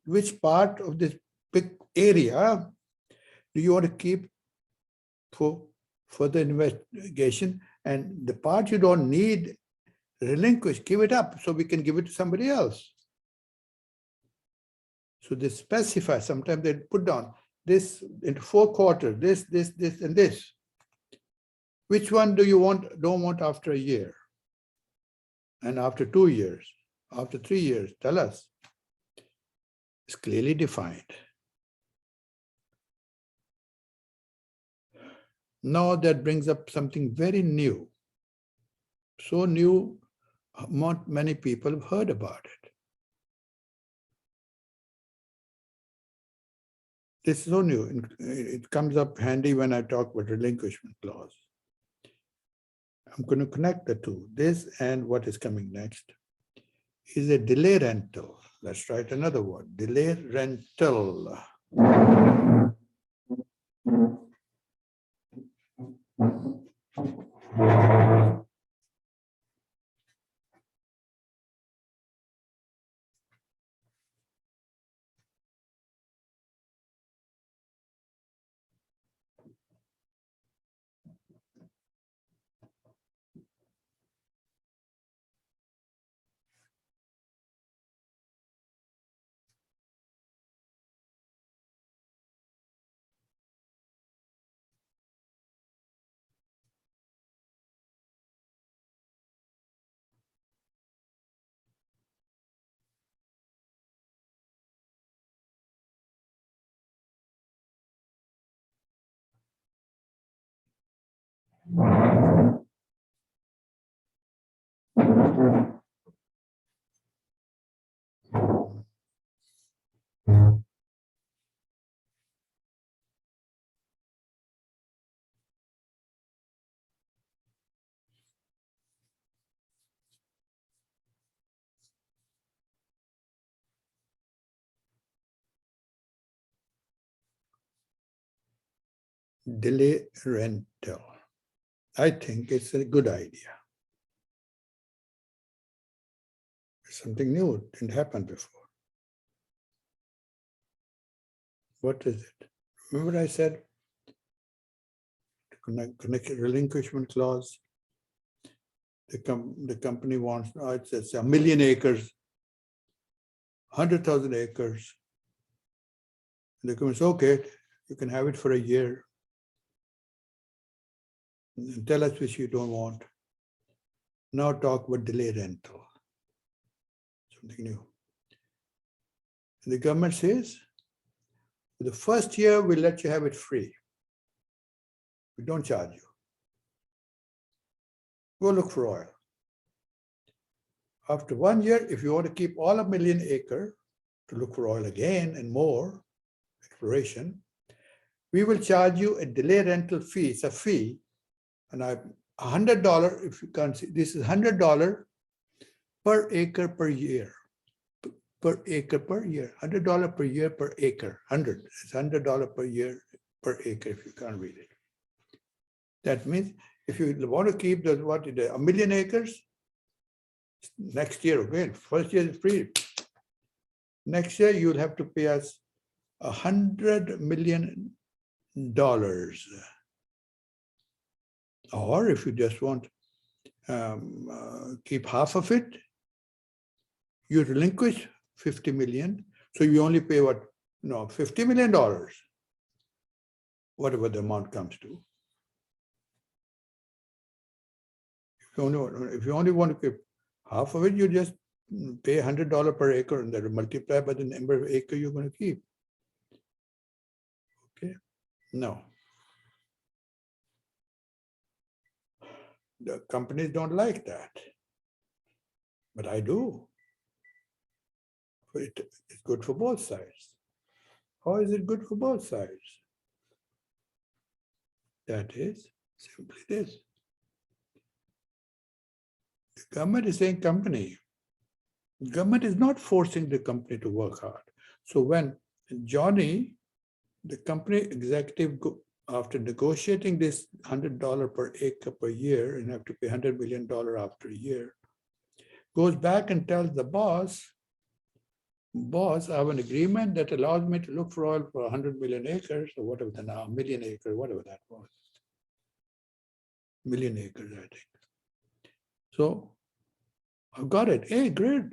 A: Which part of this big area do you want to keep for further investigation? And the part you don't need, relinquish, give it up so we can give it to somebody else. So they specify, sometimes they put down this into 4 quarters, this, and this. Which one do you don't want after a year? And after 2 years, after 3 years, tell us. It's clearly defined. Now that brings up something very new. So new, not many people have heard about it. This is so new. It comes up handy when I talk about relinquishment clause. I'm going to connect the two. This and what is coming next is a delay rental. Let's write another word, delay rental. Delay rental. I think it's a good idea. It's something new, it didn't happen before. What is it? Remember I said, connect relinquishment clause. The company wants, it's 1 million acres, 100,000 acres. And the company says, okay, you can have it for a year. And tell us which you don't want. Now talk about delay rental. Something new. And the government says, for the first year, we'll let you have it free. We don't charge you. Go look for oil. After 1 year, if you want to keep all 1 million acre to look for oil again and more exploration, we will charge you a delay rental fee. It's a fee. And $100, if you can't see, this is $100 per acre per year. Per acre per year. $100 per year per acre. 100. It's $100 per year per acre if you can't read it. That means if you want to keep the 1 million acres, next year again, first year is free. Next year you'll have to pay us $100 million. Or if you just want keep half of it, you relinquish 50 million. So you only pay what? No, $50 million, whatever the amount comes to. If you only want to keep half of it, you just pay $100 per acre and that will multiply by the number of acre you're going to keep. Okay? No. The companies don't like that. But I do. It's good for both sides. How is it good for both sides? That is simply this. The government is saying company. The government is not forcing the company to work hard. So when Johnny, the company executive, after negotiating this $100 per acre per year and have to pay $100 million after a year, goes back and tells the boss, I have an agreement that allows me to look for oil for 100 million acres or whatever the now, million acres, whatever that was. Million acres, I think. So I've got it. Hey, great.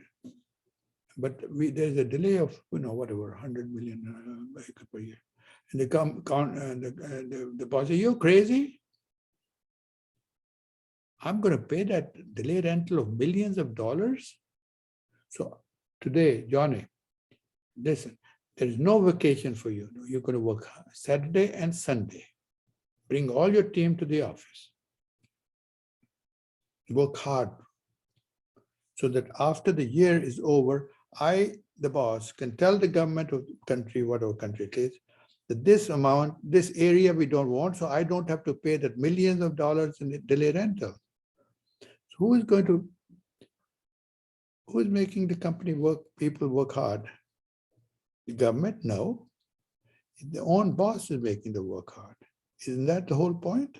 A: But there's a delay of, whatever, 100 million acres per year. And the boss says, you're crazy? I'm going to pay that delay rental of millions of dollars? So today, Johnny, listen, there is no vacation for you. You're going to work Saturday and Sunday. Bring all your team to the office. Work hard so that after the year is over, I, the boss, can tell the government of the country, whatever country it is, that this amount, this area we don't want, so I don't have to pay that millions of dollars in delay rental. So who is making the company work, people work hard? The government? No. The own boss is making the work hard. Isn't that the whole point?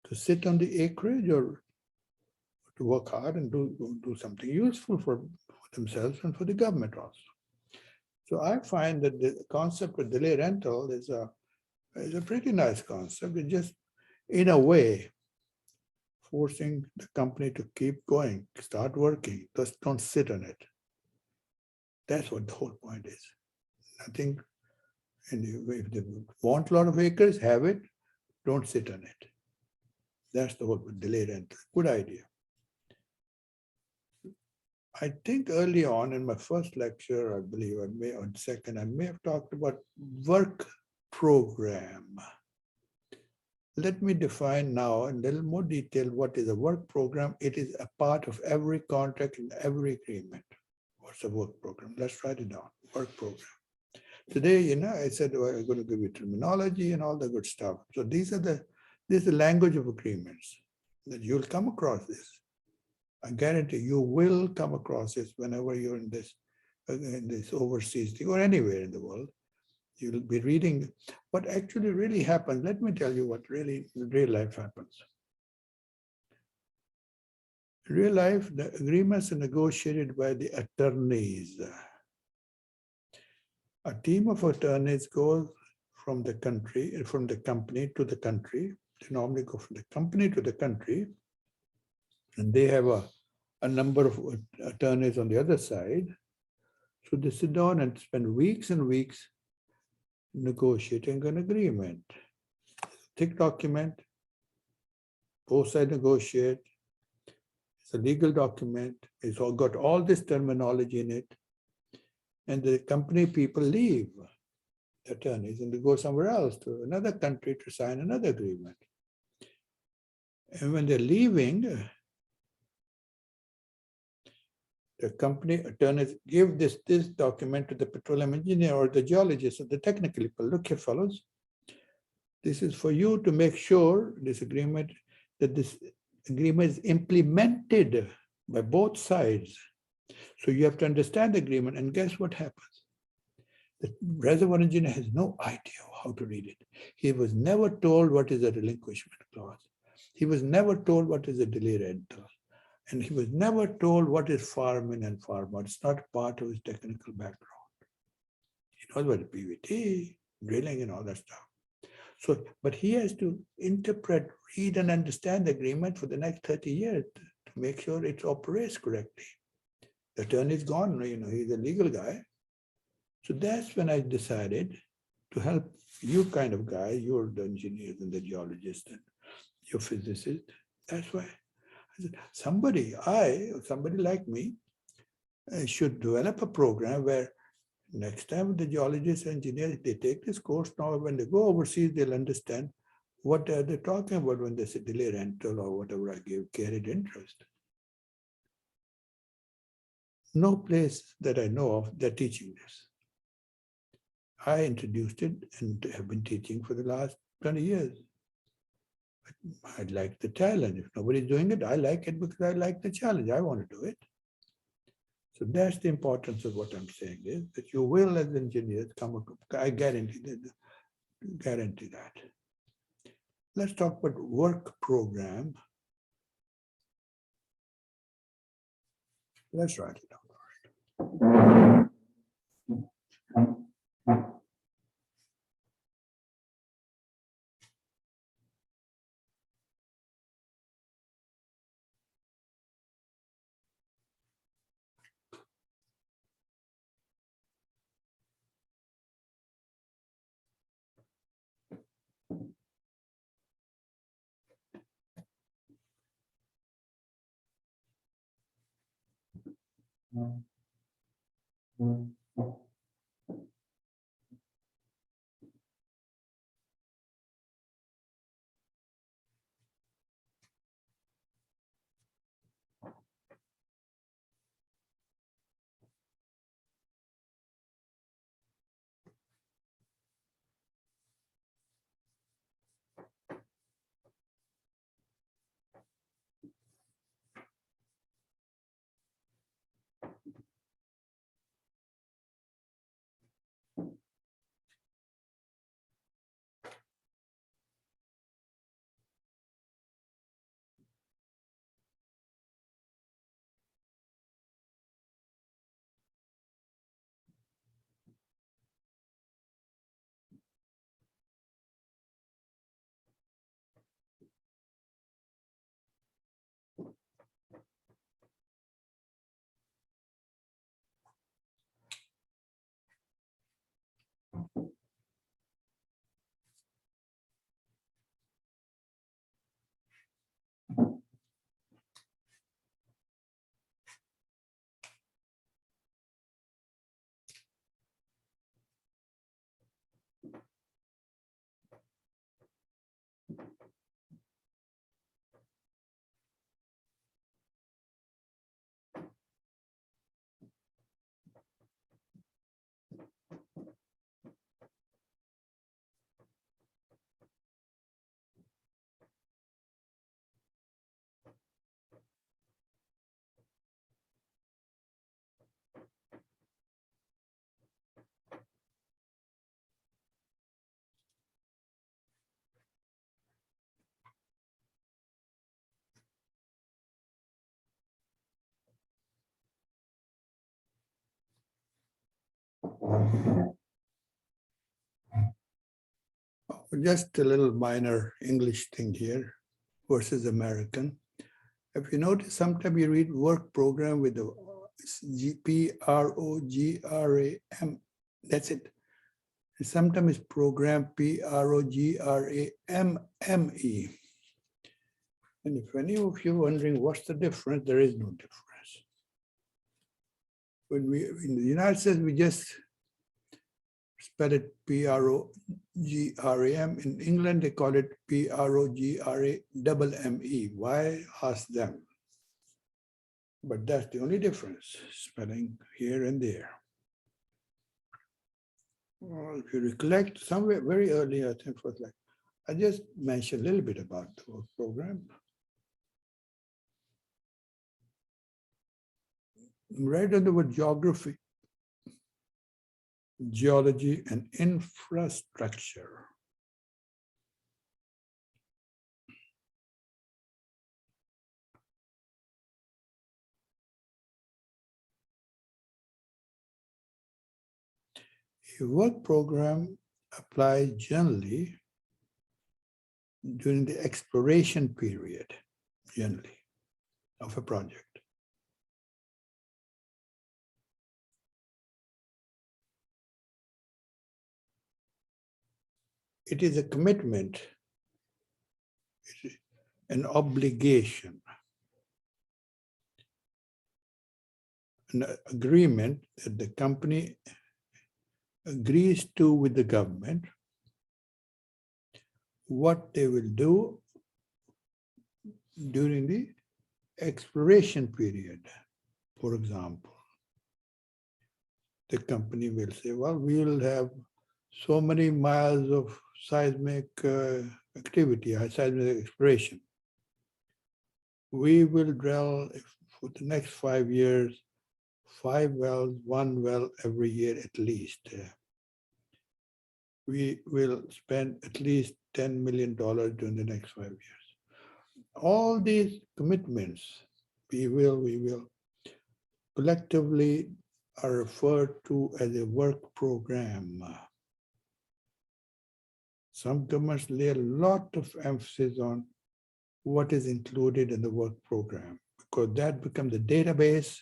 A: To sit on the acreage or to work hard and do something useful for themselves and for the government also. So I find that the concept of delay rental is a pretty nice concept. It's just, in a way, forcing the company to keep going, start working, just don't sit on it. That's what the whole point is. Nothing, and if they want a lot of acres, have it, don't sit on it. That's the whole delay rental. Good idea. I think early on in my first lecture, I believe, or second, I may have talked about work program. Let me define now in a little more detail what is a work program. It is a part of every contract and every agreement. What's a work program? Let's write it down. Work program. Today, I said, well, I'm going to give you terminology and all the good stuff. So this is the language of agreements that you'll come across this. I guarantee you will come across this whenever you're in this overseas thing or anywhere in the world. You'll be reading what actually really happens. Let me tell you what really in real life happens. In real life, the agreements are negotiated by the attorneys. A team of attorneys goes from the company to the country. They normally go from the company to the country, and they have a number of attorneys on the other side. So they sit down and spend weeks and weeks negotiating an agreement. Thick document, both sides negotiate. It's a legal document. It's all got all this terminology in it. And the company people leave, the attorneys, and they go somewhere else to another country to sign another agreement. And when they're leaving, the company attorneys give this document to the petroleum engineer or the geologist or the technical people. Look here, fellows. This is for you to make sure this agreement is implemented by both sides. So you have to understand the agreement, and guess what happens? The reservoir engineer has no idea how to read it. He was never told what is a relinquishment clause. He was never told what is a delay rental. And he was never told what is farm in and farm out. It's not part of his technical background. He knows about PVT, drilling and all that stuff. So, but he has to interpret, read and understand the agreement for the next 30 years to make sure it operates correctly. The attorney is gone, he's a legal guy. So that's when I decided to help you kind of guys, you're the engineers and the geologists and your physicists. That's why I said, somebody like me should develop a program where next time the geologists and engineers, they take this course now, when they go overseas, they'll understand what are they talking about when they say delay rental or whatever I give carried interest. No place that I know of, they're teaching this. I introduced it and have been teaching for the last 20 years. I'd like the challenge. If nobody's doing it, I like it because I like the challenge. I want to do it. So that's the importance of what I'm saying is that you will, as engineers, come up. I guarantee that. Let's talk about work program. Let's write it down. Just a little minor English thing here versus American. If you notice, sometimes you read work program with the program, that's it. And sometimes it's program, programme. And if any of you are wondering what's the difference, there is no difference. When we, in the United States, we just spell it program. In England, they call it programme. Why? Ask them. But that's the only difference, spelling here and there. Well, if you recollect, somewhere very early, I think it was like, I just mentioned a little bit about the work program. Right under the word geography, geology, and infrastructure. A work program applies generally during the exploration period, generally, of a project. It is a commitment, an obligation, an agreement that the company agrees to with the government what they will do during the exploration period. For example, the company will say, well, we will have so many miles of seismic activity, seismic exploration. We will drill for the next 5 years, 5 wells, 1 well every year at least. We will spend at least $10 million during the next 5 years. All these commitments, we will collectively are referred to as a work program. Some governments lay a lot of emphasis on what is included in the work program, because that becomes the database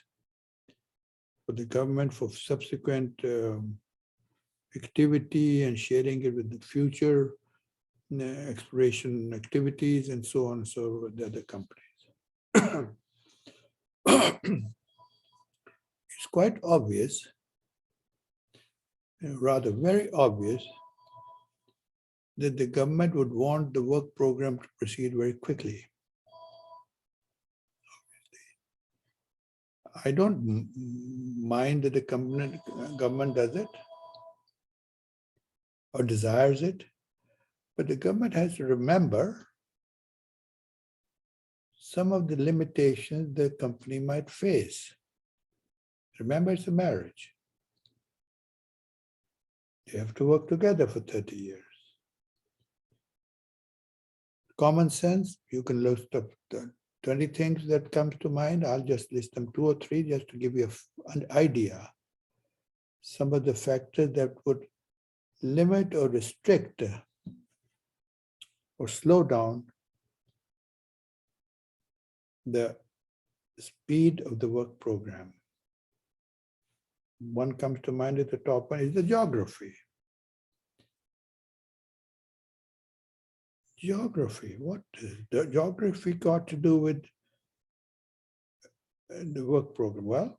A: for the government for subsequent activity and sharing it with the future exploration activities and so on and so on with the other companies. It's quite obvious, rather very obvious, that the government would want the work program to proceed very quickly. I don't mind that the government does it or desires it, but the government has to remember some of the limitations the company might face. Remember, it's a marriage. You have to work together for 30 years. Common sense, you can list up 20 things that comes to mind. I'll just list them 2 or 3 just to give you an idea. Some of the factors that would limit or restrict or slow down the speed of the work program. One comes to mind at the top one is the geography. Geography, what does the geography got to do with the work program? Well,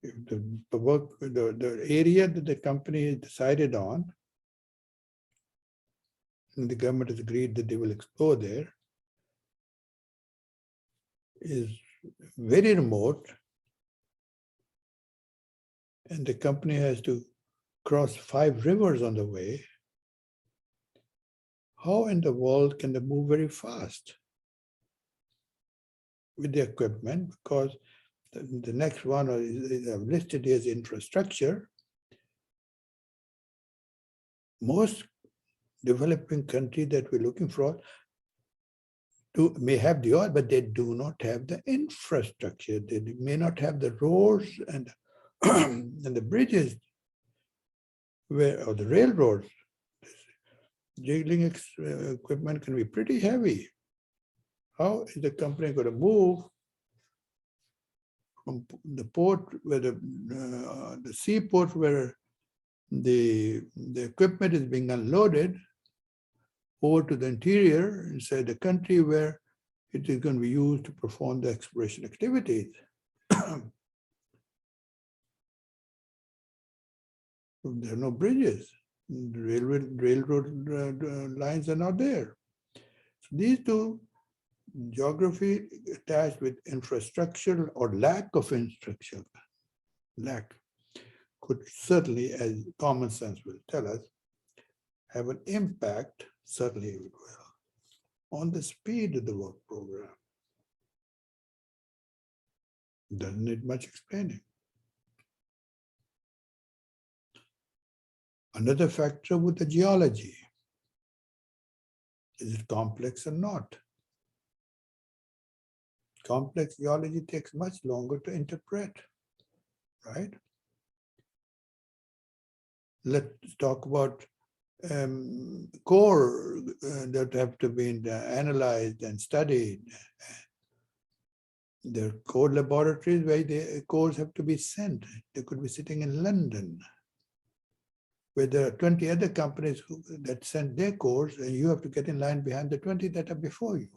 A: if the area that the company has decided on, and the government has agreed that they will explore there, is very remote, and the company has to cross 5 rivers on the way, how in the world can they move very fast with the equipment? Because the next one is listed as infrastructure. Most developing countries that we're looking for may have the oil, but they do not have the infrastructure. They may not have the roads and, and the bridges or the railroads. Jiggling equipment can be pretty heavy. How is the company going to move from the port where the seaport where the equipment is being unloaded over to the interior inside the country where it is going to be used to perform the exploration activities? There are no bridges. The railroad lines are not there. So these two, geography attached with infrastructure or lack of infrastructure, could certainly, as common sense will tell us, have an impact, certainly it will, on the speed of the work program. Doesn't need much explaining. Another factor with the geology. Is it complex or not? Complex geology takes much longer to interpret, right? Let's talk about core that have to be analyzed and studied. There are core laboratories where the cores have to be sent. They could be sitting in London, where there are 20 other companies that send their cores, and you have to get in line behind the 20 that are before you.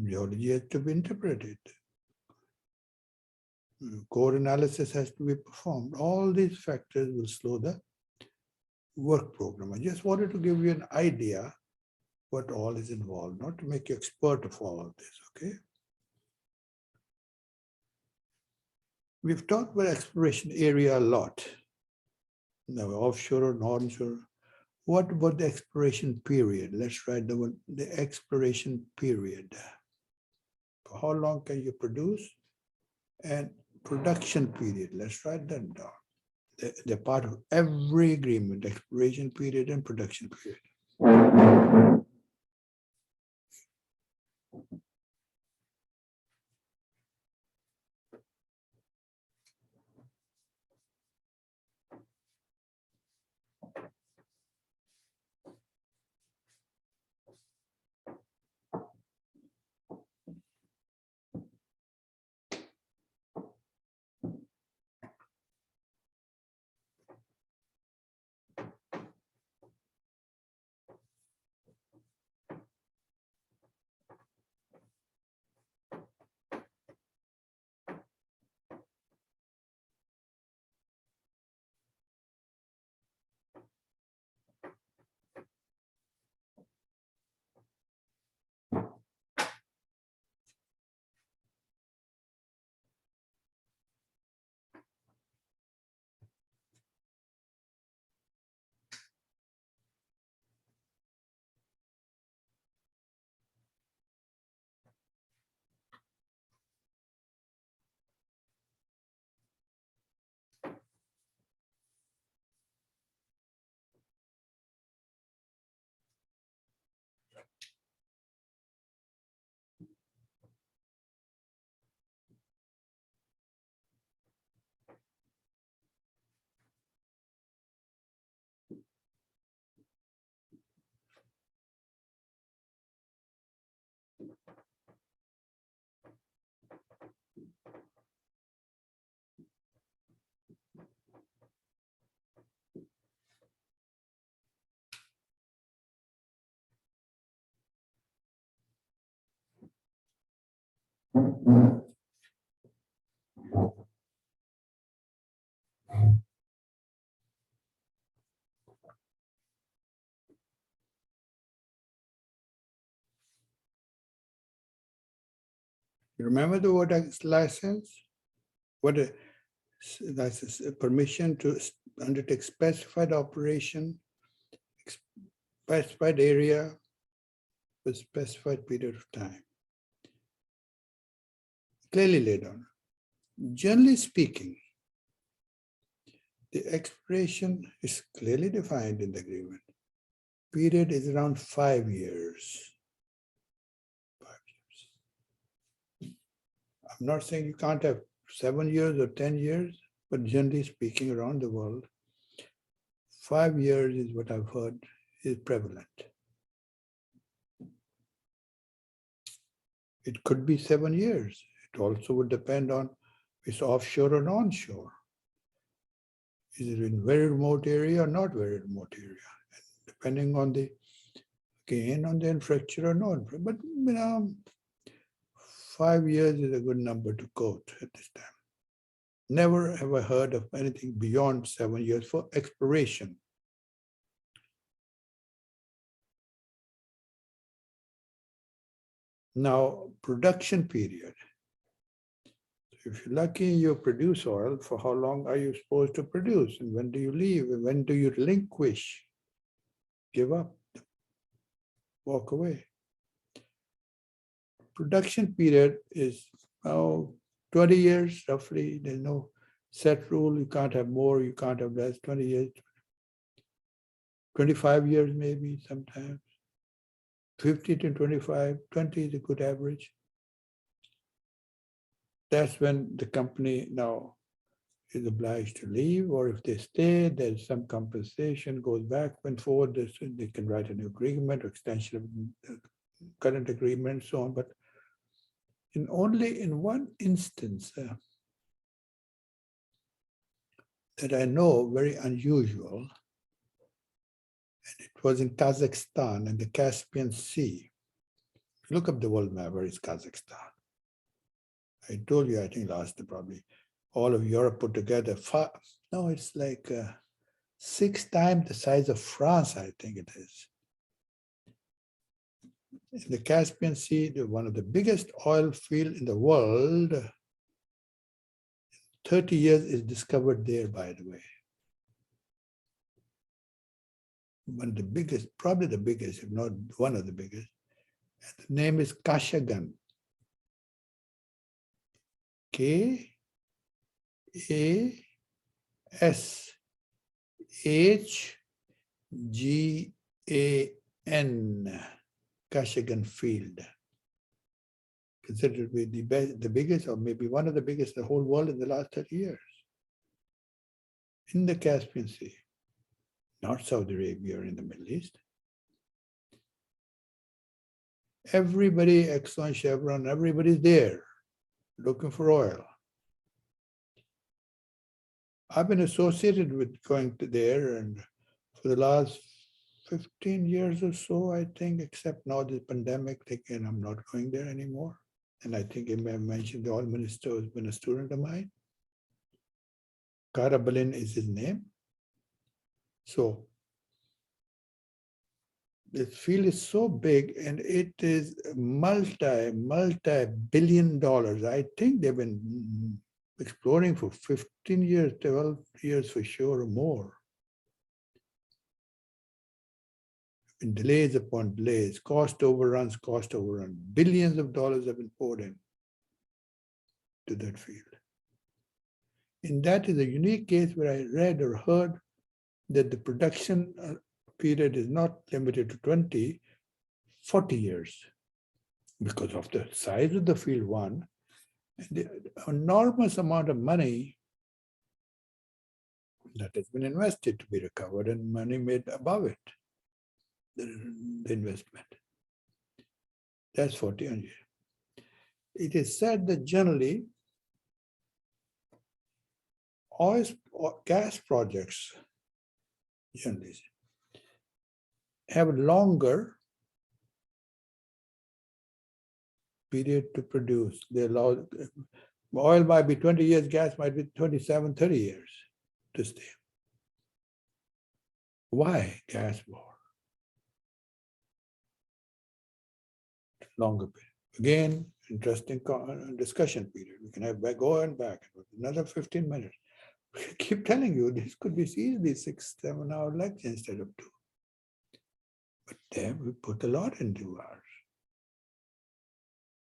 A: Geology has to be interpreted. Core analysis has to be performed. All these factors will slow the work program. I just wanted to give you an idea what all is involved, not to make you expert of all of this, okay? We've talked about exploration area a lot. Now, offshore or onshore. What about the exploration period? Let's write the exploration period. For how long can you produce? And production period, let's write that down. They're part of every agreement, exploration period and production period. You remember the word license? What a license, permission to undertake specified operation, specified area, with specified period of time. Clearly laid down. Generally speaking, the exploration is clearly defined in the agreement. period is around 5 years. 5 years. I'm not saying you can't have 7 years or 10 years, but generally speaking, around the world, 5 years is what I've heard is prevalent. It could be 7 years. It also would depend on if it's offshore or onshore. Is it in very remote area or not very remote area? And depending on the, again, on the infrastructure or not. But 5 years is a good number to quote at this time. Never have I heard of anything beyond 7 years for exploration. Now, production period. If you're lucky, you produce oil, for how long are you supposed to produce? And when do you leave? And when do you relinquish? Give up, walk away. Production period is 20 years, roughly. There's no set rule. You can't have more, you can't have less, 20 years. 25 years maybe sometimes. 50 to 25, 20 is a good average. That's when the company now is obliged to leave, or if they stay, there's some compensation, goes back and forth. They can write a new agreement or extension of the current agreement, so on. But only in one instance that I know, very unusual, and it was in Kazakhstan and the Caspian Sea. Look up the world map, where is Kazakhstan? I told you, I think probably all of Europe put together. No, it's like 6 times the size of France, I think it is. In the Caspian Sea, one of the biggest oil field in the world. 30 years is discovered there, by the way. One of the biggest, probably the biggest, if not one of the biggest. And the name is Kashagan. K-A-S-H-G-A-N, Kashagan Field. Considered to be the biggest, or maybe one of the biggest in the whole world in the last 30 years. In the Caspian Sea, not Saudi Arabia or in the Middle East. Everybody, Exxon, Chevron, everybody's there looking for oil. I've been associated with going to there, and for the last 15 years or so, I think, except now the pandemic, again, I'm not going there anymore. And I think I may have mentioned the oil minister has been a student of mine. Karabalin is his name. So this field is so big, and it is multi-billion dollars. I think they've been exploring for 15 years, 12 years for sure, or more. And delays upon delays, cost overruns, billions of dollars have been poured in to that field. And that is a unique case where I read or heard that the production period is not limited to 20, 40 years because of the size of the field, one, and the enormous amount of money that has been invested to be recovered and money made above it, the investment. That's 40 years. It is said that generally oil or gas projects generally have a longer period to produce. They allow, oil might be 20 years, gas might be 27, 30 years to stay. Why gas more? Longer period. Again, interesting discussion period. We can have go and back another 15 minutes. We keep telling you this could be easily 6-7 hour lecture instead of 2. But there we put a lot in 2 hours.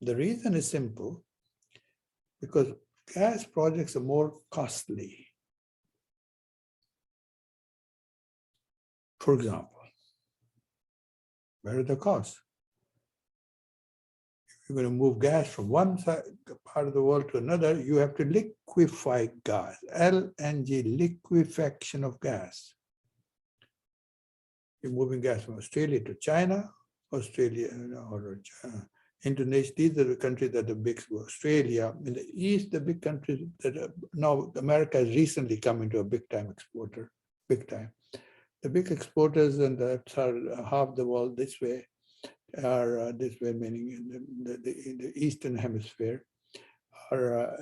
A: The reason is simple, because gas projects are more costly. For example, Where are the costs? If you're going to move gas from one side, part of the world to another, you have to liquefy gas. LNG, liquefaction of gas. You're moving gas from Australia to China, Australia or Indonesia. These are the countries that are big. Australia, in the east, the big countries that are, now America has recently come into a big time exporter, big time. The big exporters and that's half the world this way are this way, meaning in the eastern hemisphere are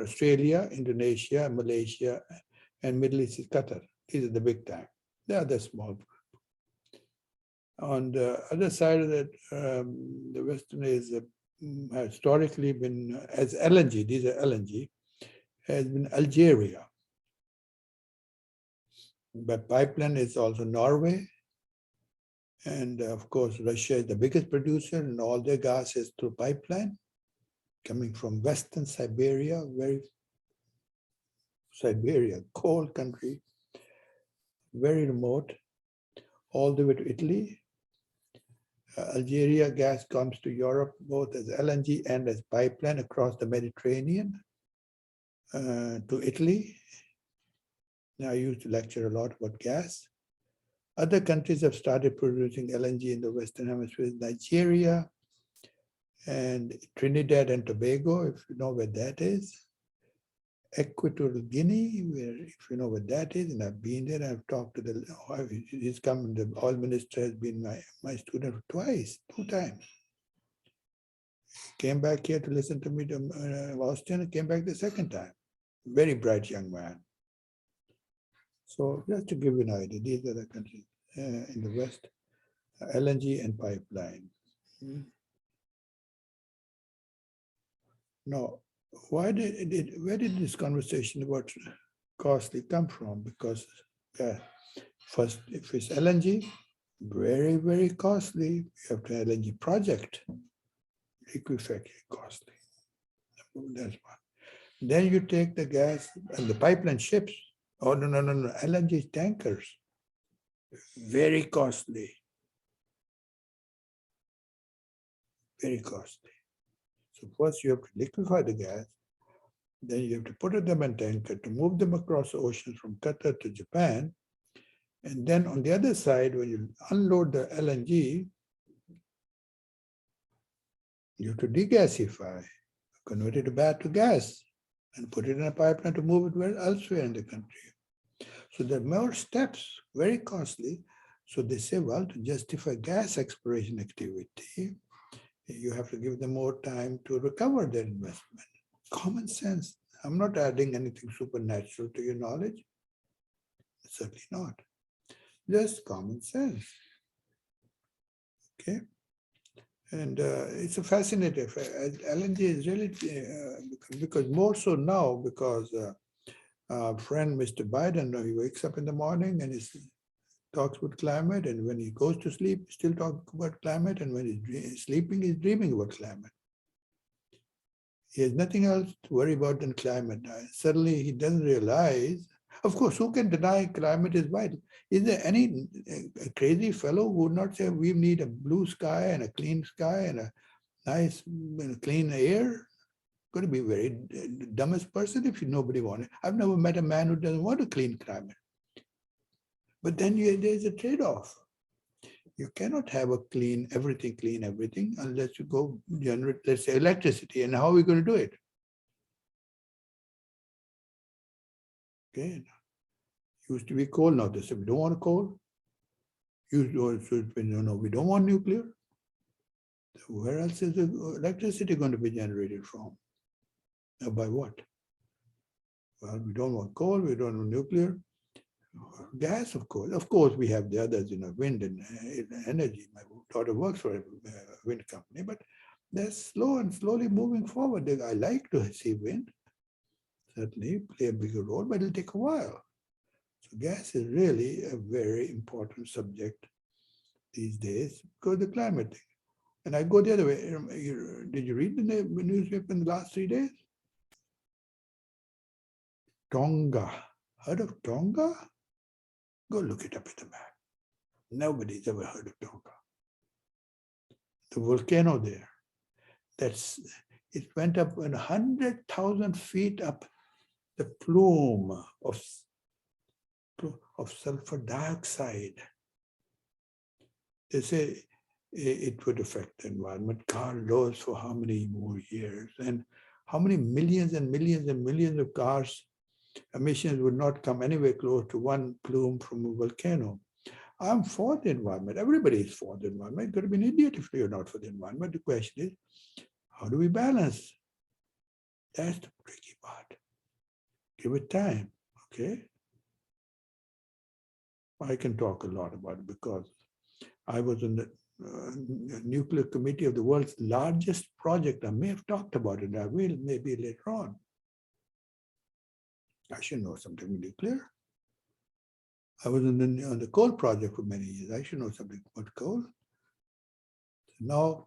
A: Australia, Indonesia, Malaysia, and Middle East is Qatar. These are the big time. The other small. On the other side of that, the Western is historically been as LNG. These are LNG. Has been Algeria. But pipeline is also Norway, and of course Russia is the biggest producer, and all their gas is through pipeline, coming from Western Siberia, Siberia, cold country, very remote, all the way to Italy. Algeria gas comes to Europe both as LNG and as pipeline across the Mediterranean to Italy. Now I used to lecture a lot about gas. Other countries have started producing LNG in the Western Hemisphere, Nigeria and Trinidad and Tobago, if you know where that is. Equatorial Guinea, where if you know what that is, and I've been there, I've talked to he's come, the oil minister has been my student twice, 2 times. Came back here to listen to me to Austin and came back the second time. Very bright young man. So just to give you an idea, these are the countries in the West, LNG and pipeline. Now, where did this conversation about costly come from? Because first, if it's LNG, very, very costly. You have to LNG project, liquefaction costly. That's one. Then you take the gas and the pipeline ships. Oh, no, LNG tankers, very costly. Very costly. So first you have to liquefy the gas, then you have to put them in tanker to move them across the ocean from Qatar to Japan. And then on the other side, when you unload the LNG, you have to degasify, convert it back to gas, and put it in a pipeline to move it elsewhere in the country. So there are more steps, very costly. So they say, well, to justify gas exploration activity, you have to give them more time to recover their investment. Common sense. I'm not adding anything supernatural to your knowledge. Certainly not. Just common sense. Okay. And it's a fascinating, LNG is really, because more so now, because friend Mr. Biden, he wakes up in the morning and he talks about climate, and when he goes to sleep, he still talks about climate, and when he's sleeping, he's dreaming about climate. He has nothing else to worry about than climate. Suddenly, he doesn't realize, of course, who can deny climate is vital? Is there any crazy fellow who would not say we need a blue sky and a clean sky and a nice clean air? Going to be very dumbest person if nobody wants it. I've never met a man who doesn't want a clean climate. But then there's a trade-off. You cannot have a clean everything, unless you go generate, let's say, electricity. And how are we going to do it? Okay. Used to be coal, now they say we don't want coal. Used to be, no, we don't want nuclear. So where else is the electricity going to be generated from? By what? Well, we don't want coal, we don't want nuclear. Gas, of course. Of course, we have the others, wind and energy. My daughter works for a wind company, but they're slow and slowly moving forward. I like to see wind, certainly play a bigger role, but it'll take a while. So gas is really a very important subject these days because of the climate thing. And I go the other way. Did you read the newspaper in the last 3 days? Tonga. Heard of Tonga? Go look it up in the map. Nobody's ever heard of Tonga. The volcano there, it went up 100,000 feet up the plume of sulfur dioxide. They say it would affect the environment. God knows for how many more years, and how many millions and millions and millions of cars emissions would not come anywhere close to one plume from a volcano. I'm for the environment. Everybody is for the environment. You've got to be an idiot if you're not for the environment. The question is, how do we balance? That's the tricky part. Give it time, okay? I can talk a lot about it because I was in the nuclear committee of the world's largest project. I may have talked about it. I will maybe later on. I should know something with nuclear. I was on the coal project for many years. I should know something about coal. Now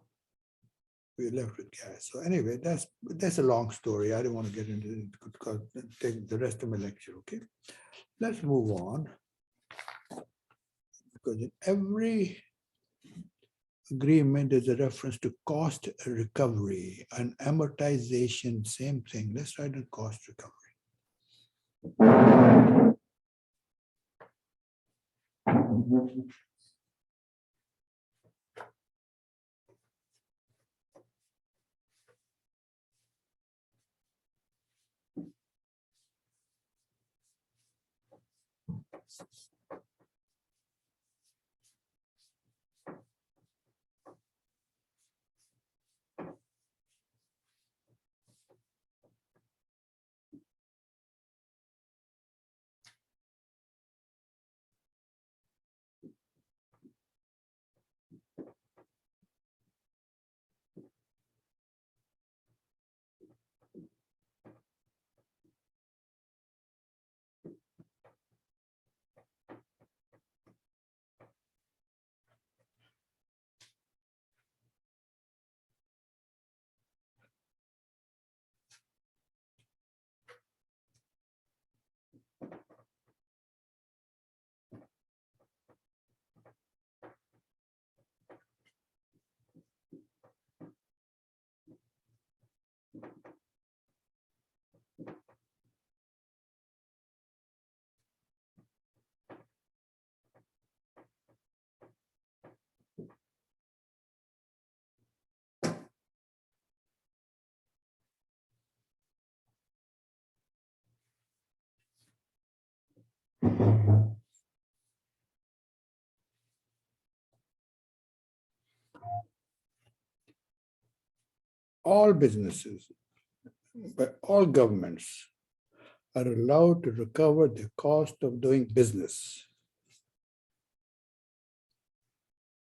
A: we're left with gas. So anyway, that's a long story. I don't want to get into it because take the rest of my lecture, okay? Let's move on. Because in every agreement, there's a reference to cost recovery and amortization, same thing. Let's write on cost recovery. All businesses, but all governments are allowed to recover the cost of doing business.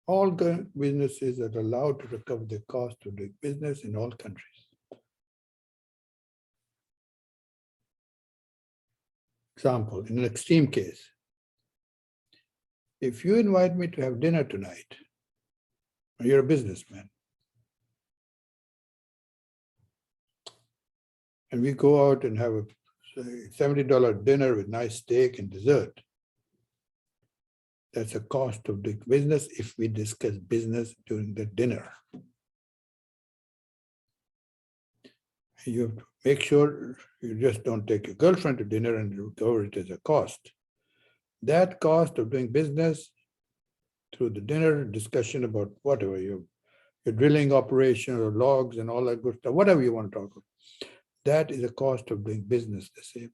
A: All businesses are allowed to recover the cost of doing business in all countries. Example, in an extreme case, if you invite me to have dinner tonight, you're a businessman, and we go out and have a $70 dinner with nice steak and dessert. That's a cost of doing business if we discuss business during the dinner. You have to make sure you just don't take your girlfriend to dinner and recover it as a cost. That cost of doing business through the dinner discussion about whatever your drilling operation or logs and all that good stuff, whatever you want to talk about, that is a cost of doing business, they say.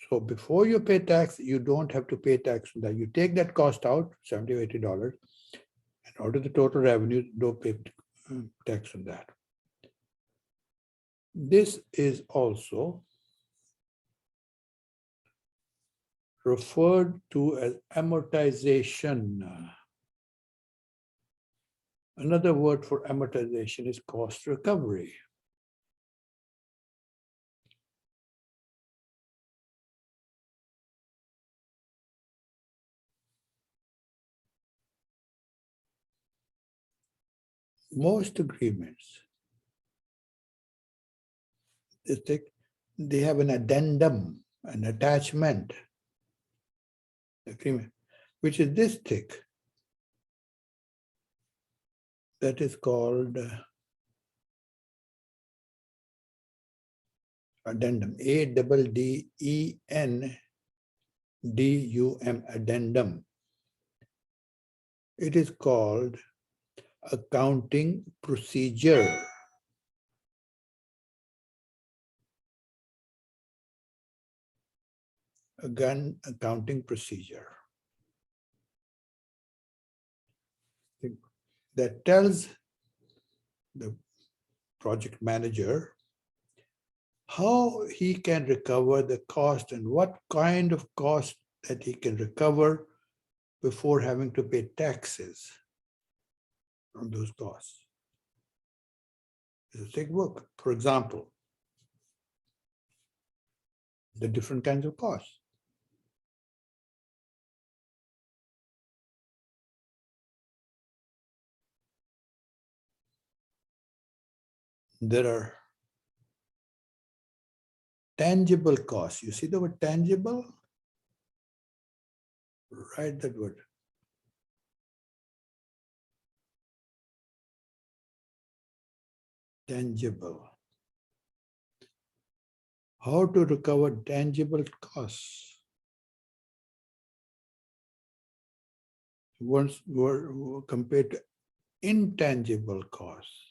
A: So before you pay tax, you don't have to pay tax on that. You take that cost out, $70 or $80, and out of the total revenue, don't pay tax on that. This is also referred to as amortization. Another word for amortization is cost recovery. Most agreements, they have an addendum, an attachment agreement, which is this thick. that is called addendum, ADDENDUM, addendum. It is called accounting procedure. Again, accounting procedure. That tells the project manager how he can recover the cost and what kind of cost that he can recover before having to pay taxes on those costs. It's a thick book. For example, the different kinds of costs. There are tangible costs. You see the word tangible? Write that word. Tangible. How to recover tangible costs? Once were compared to intangible costs.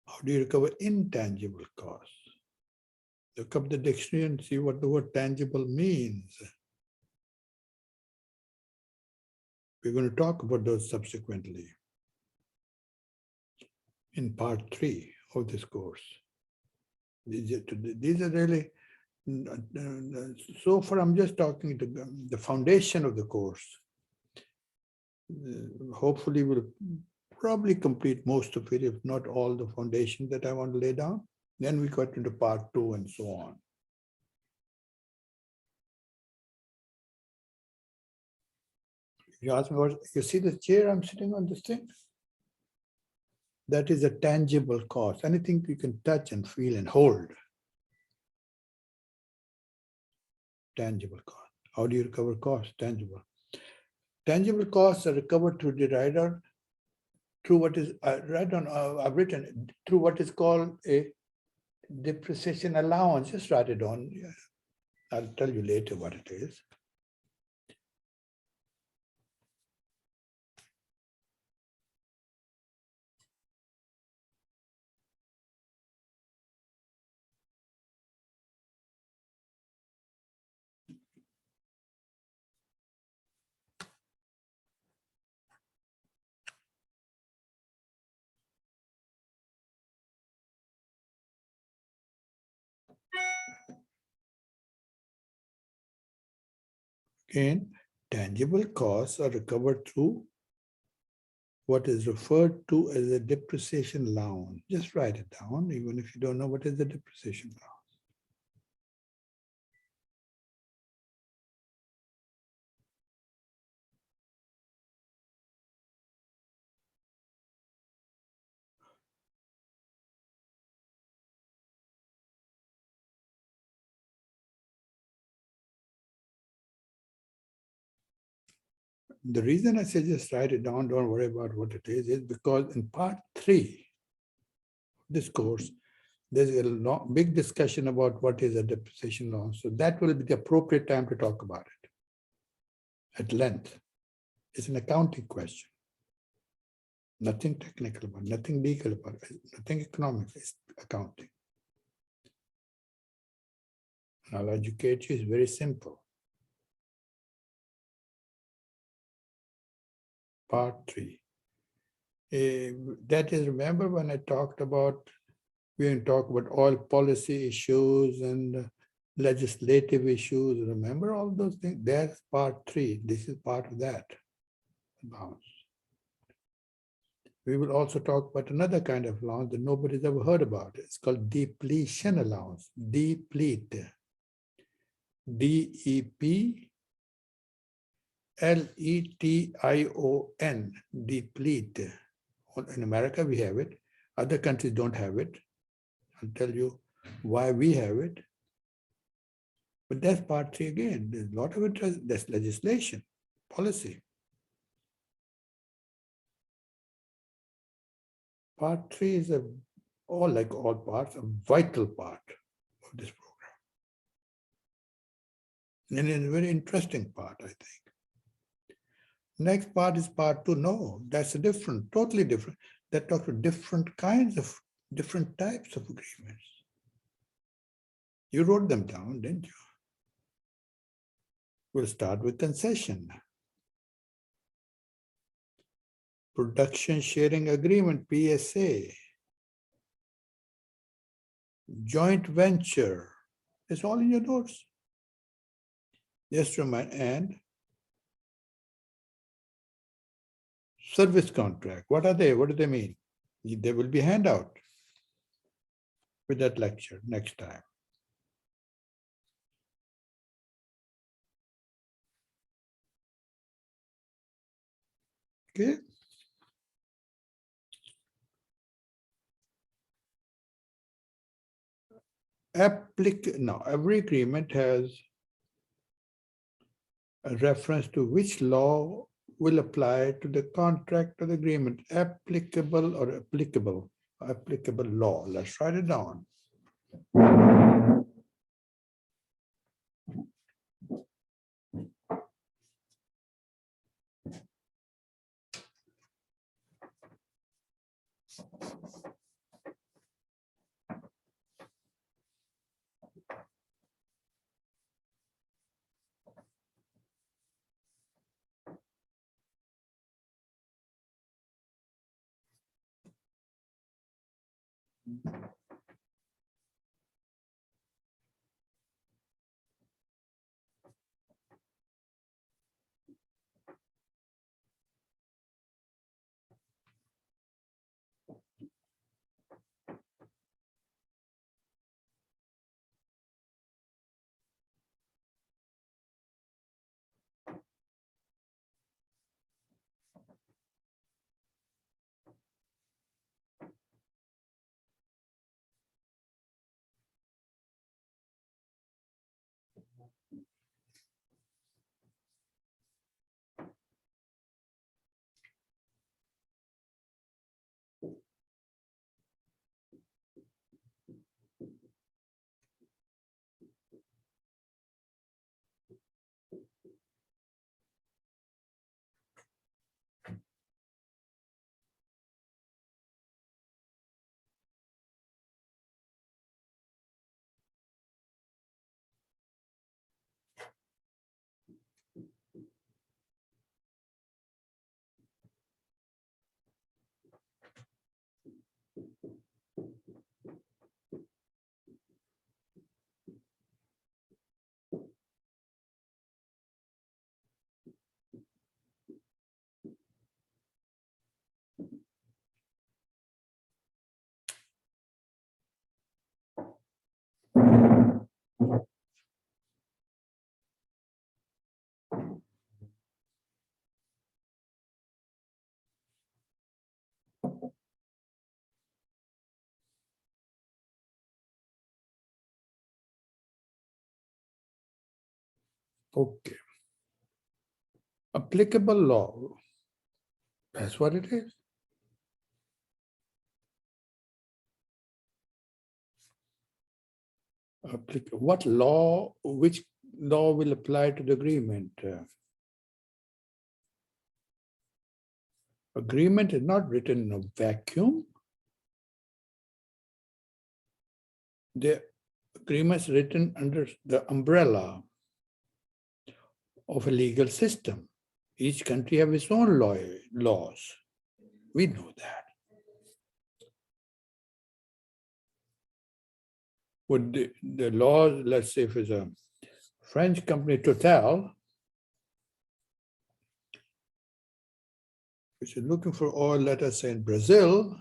A: How do you recover intangible costs? Look up the dictionary and see what the word tangible means. We're going to talk about those subsequently in part 3 of this course. These are really, so far I'm just talking to the foundation of the course. Hopefully we'll probably complete most of it, if not all the foundation that I want to lay down. Then we got into part 2 and so on. You ask me what, you see the chair I'm sitting on, this thing? That is a tangible cost. Anything you can touch and feel and hold. Tangible cost. How do you recover costs? Tangible. Tangible costs are recovered through the writer, through what is, I've written, through what is called a depreciation allowance. Just write it on. I'll tell you later what it is. Again, tangible costs are recovered through what is referred to as a depreciation allowance. Just write it down, even if you don't know what is the depreciation allowance. The reason I say just write it down, don't worry about what it is because in part 3 of this course, there's a big discussion about what is a depreciation allowance. So that will be the appropriate time to talk about it at length. It's an accounting question. Nothing technical about it, nothing legal about it, nothing economic, it's accounting. And I'll educate you, it's very simple. Part 3. That is, remember when I talked about, we're going to talk about oil policy issues and legislative issues. Remember all those things? That's part 3. This is part of that. We will also talk about another kind of allowance that nobody's ever heard about. It's called depletion allowance. Deplete. D-E-P-L-E-T-I-O-N. Deplete. In America, we have it. Other countries don't have it. I'll tell you why we have it. But that's part 3 again. There's a lot of it. That's legislation, policy. Part 3 is like all parts, a vital part of this program. And it's a very interesting part, I think. Next part is part 2. No, that's a different, totally different. That talks about different kinds of, different types of agreements. You wrote them down, didn't you? We'll start with concession. Production Sharing Agreement, PSA. Joint venture. It's all in your notes. Just remind, and service contract. What are they? What do they mean? They will be handout with that lecture next time. Okay. Now, every agreement has a reference to which law will apply to the contract or the agreement, applicable or applicable law. Let's write it down. Okay. Applicable law. That's what it is. What law, which law will apply to the agreement? Agreement is not written in a vacuum. The agreement is written under the umbrella of a legal system. Each country has its own laws. We know that. Would the laws, let's say if it's a French company, Total, which is looking for oil, let us say in Brazil,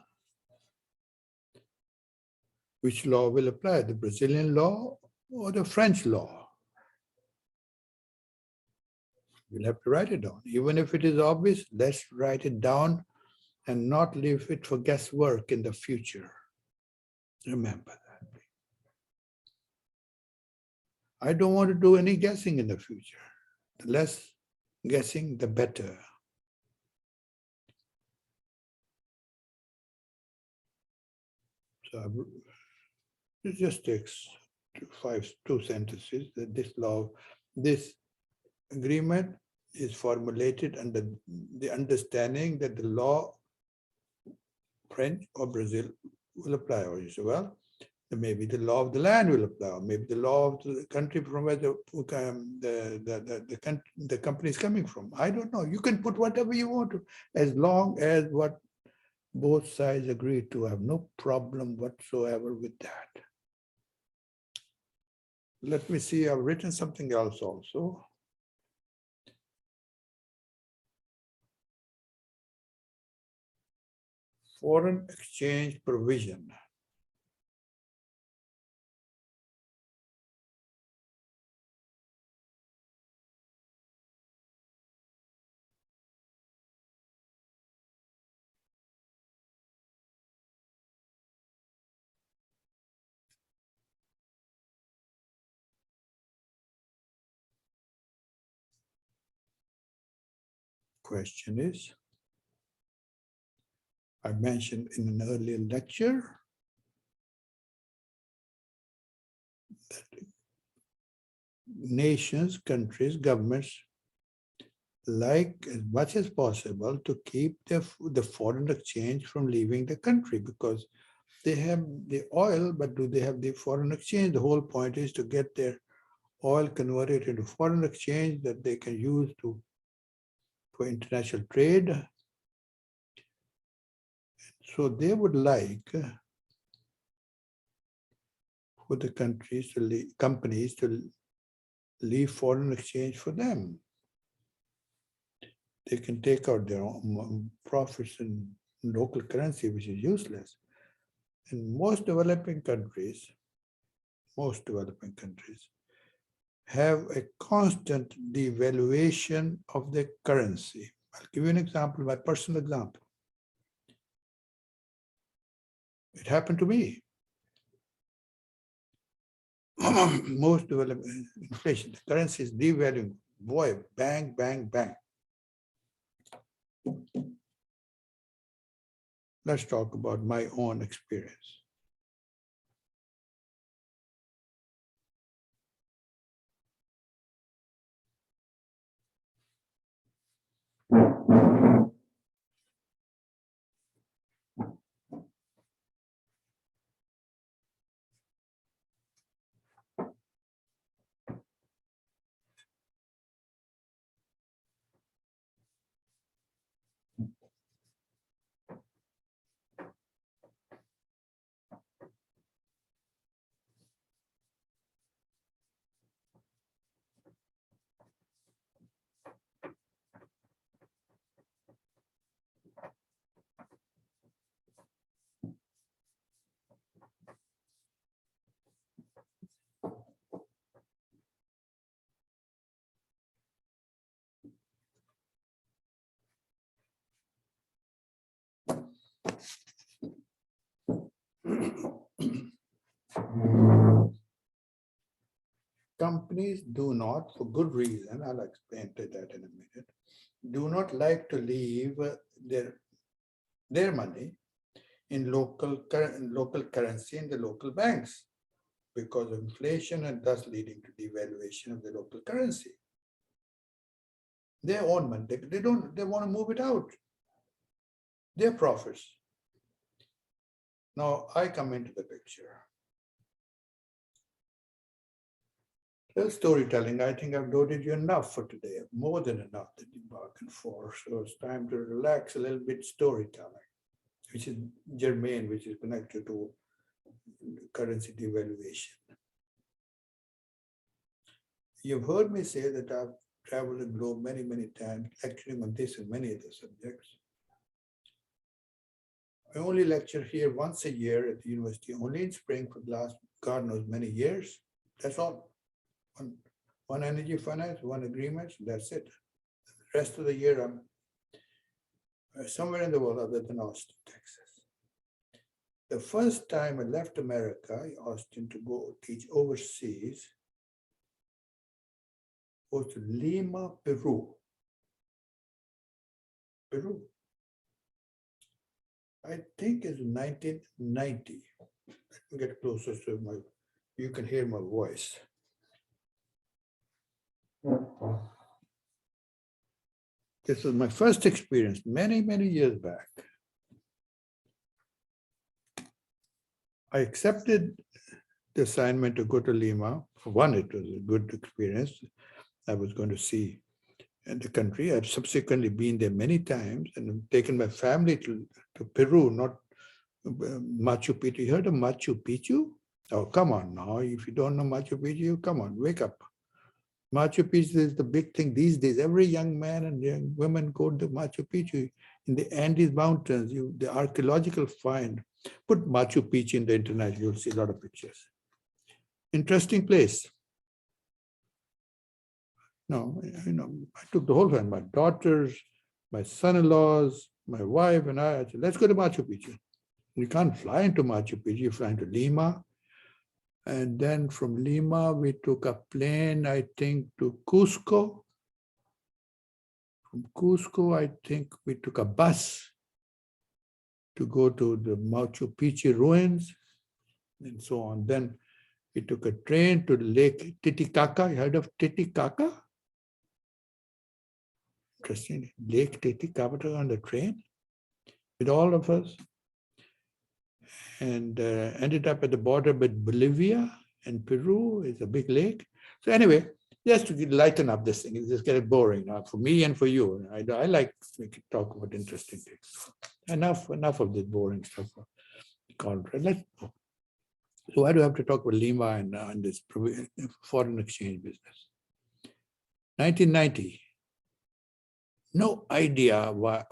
A: which law will apply, the Brazilian law or the French law? We'll have to write it down. Even if it is obvious, let's write it down and not leave it for guesswork in the future. Remember that. I don't want to do any guessing in the future. The less guessing, the better. It just takes two sentences that this agreement is formulated under the understanding that the law, French or Brazil, will apply. Or you say, well, maybe the law of the land will apply, or maybe the law of the country from where the company is coming from. I don't know. You can put whatever you want to, as long as what both sides agree to. I have no problem whatsoever with that. Let me see, I've written something else also. Foreign exchange provision. Question is, I mentioned in an earlier lecture that nations, countries, governments like as much as possible to keep the foreign exchange from leaving the country, because they have the oil, but do they have the foreign exchange? The whole point is to get their oil converted into foreign exchange that they can use for international trade. So they would like for the companies to leave foreign exchange for them. They can take out their own profits in local currency, which is useless. In most developing countries have a constant devaluation of the currency. I'll give you an example, my personal example. It happened to me. Most developing inflation, the currency is devaluing. Boy, bang, bang, bang. Let's talk about my own experience. Companies do not, for good reason, I'll explain to that in a minute, do not like to leave their money in local currency in the local banks because of inflation and thus leading to devaluation of the local currency. Their own money, they want to move it out. Their profits. Now I come into the picture. Well, storytelling, I think I've loaded you enough for today, more than enough that you back and forth. So it's time to relax a little bit storytelling, which is germane, which is connected to currency devaluation. You've heard me say that I've traveled the globe many, many times, lecturing on this and many other subjects. I only lecture here once a year at the university, only in spring for the last, God knows, many years. That's all. One energy finance, one agreement, that's it. The rest of the year, I'm somewhere in the world other than Austin, Texas. The first time I left America, Austin, to go teach overseas, was to Lima, Peru. I think it's 1990. Get closer so you can hear my voice. This was my first experience many, many years back. I accepted the assignment to go to Lima. For one, it was a good experience. I was going to see the country. I've subsequently been there many times and taken my family to Peru, not Machu Picchu. You heard of Machu Picchu? Oh, come on now. If you don't know Machu Picchu, come on, wake up. Machu Picchu is the big thing these days. Every young man and young woman go to Machu Picchu in the Andes Mountains. The archaeological find. Put Machu Picchu in the internet, you'll see a lot of pictures. Interesting place. No, I took the whole family, my daughters, my son-in-laws, my wife, and I said, let's go to Machu Picchu. We can't fly into Machu Picchu, you fly into Lima. And then from Lima, we took a plane, I think, to Cusco. From Cusco, I think we took a bus to go to the Machu Picchu ruins and so on. Then we took a train to Lake Titicaca. You heard of Titicaca? Interesting. Lake Titicaca on the train with all of us. And ended up at the border with Bolivia and Peru. It's a big lake. So anyway, just to lighten up this thing, it's just getting boring now for me and for you. I like we can talk about interesting things. Enough of this boring stuff. Let's go. So why do I have to talk about Lima and this foreign exchange business? 1990. No idea why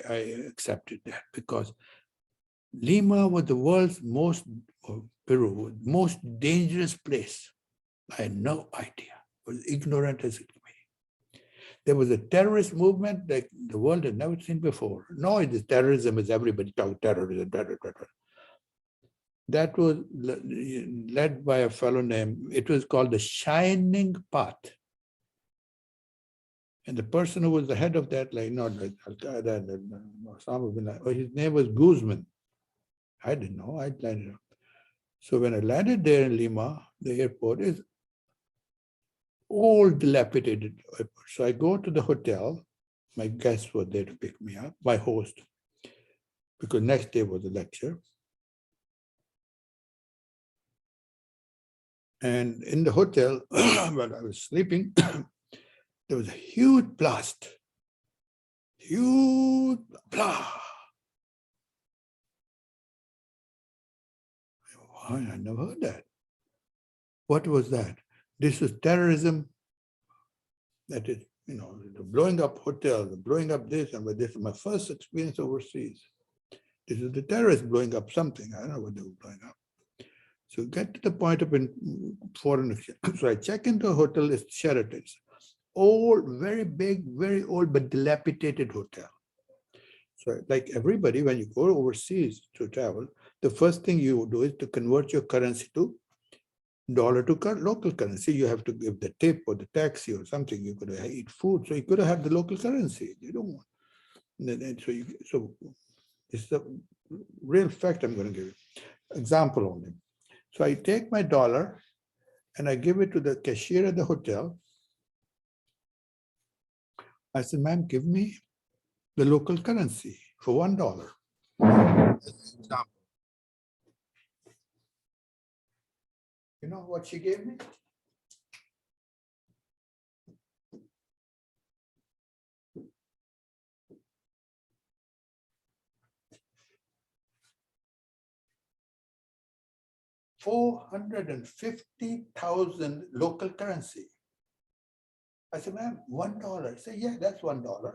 A: I accepted that, because Lima was the world's most dangerous place. I had no idea. I was ignorant as it could be. There was a terrorist movement that the world had never seen before. No, it is terrorism, as everybody talks terrorism. That was led by a fellow named, it was called the Shining Path. And the person who was the head of that, his name was Guzman. I didn't know, I landed up. So when I landed there in Lima, the airport is all dilapidated airport. So I go to the hotel, my guests were there to pick me up, my host, because next day was a lecture. And in the hotel, while I was sleeping, there was a huge blast. Huge blast. I never heard that. What was that? This was terrorism. That is, the blowing up hotels, blowing up this, and this is my first experience overseas. This is the terrorists blowing up something. I don't know what they were blowing up. So get to the point of foreign exchange. So I check into a hotel, it's Sheraton's. Old, very big, very old, but dilapidated hotel. So like everybody, when you go overseas to travel, the first thing you do is to convert your currency to dollar to local currency. You have to give the tip or the taxi or something. You could eat food, so you could have the local currency. You don't want. And so this is a real fact I'm going to give you. Example only. So I take my dollar and I give it to the cashier at the hotel. I said, ma'am, give me the local currency for $1. Example. You know what she gave me? $450,000 local currency. I said, ma'am, $1. I said, yeah, that's $1.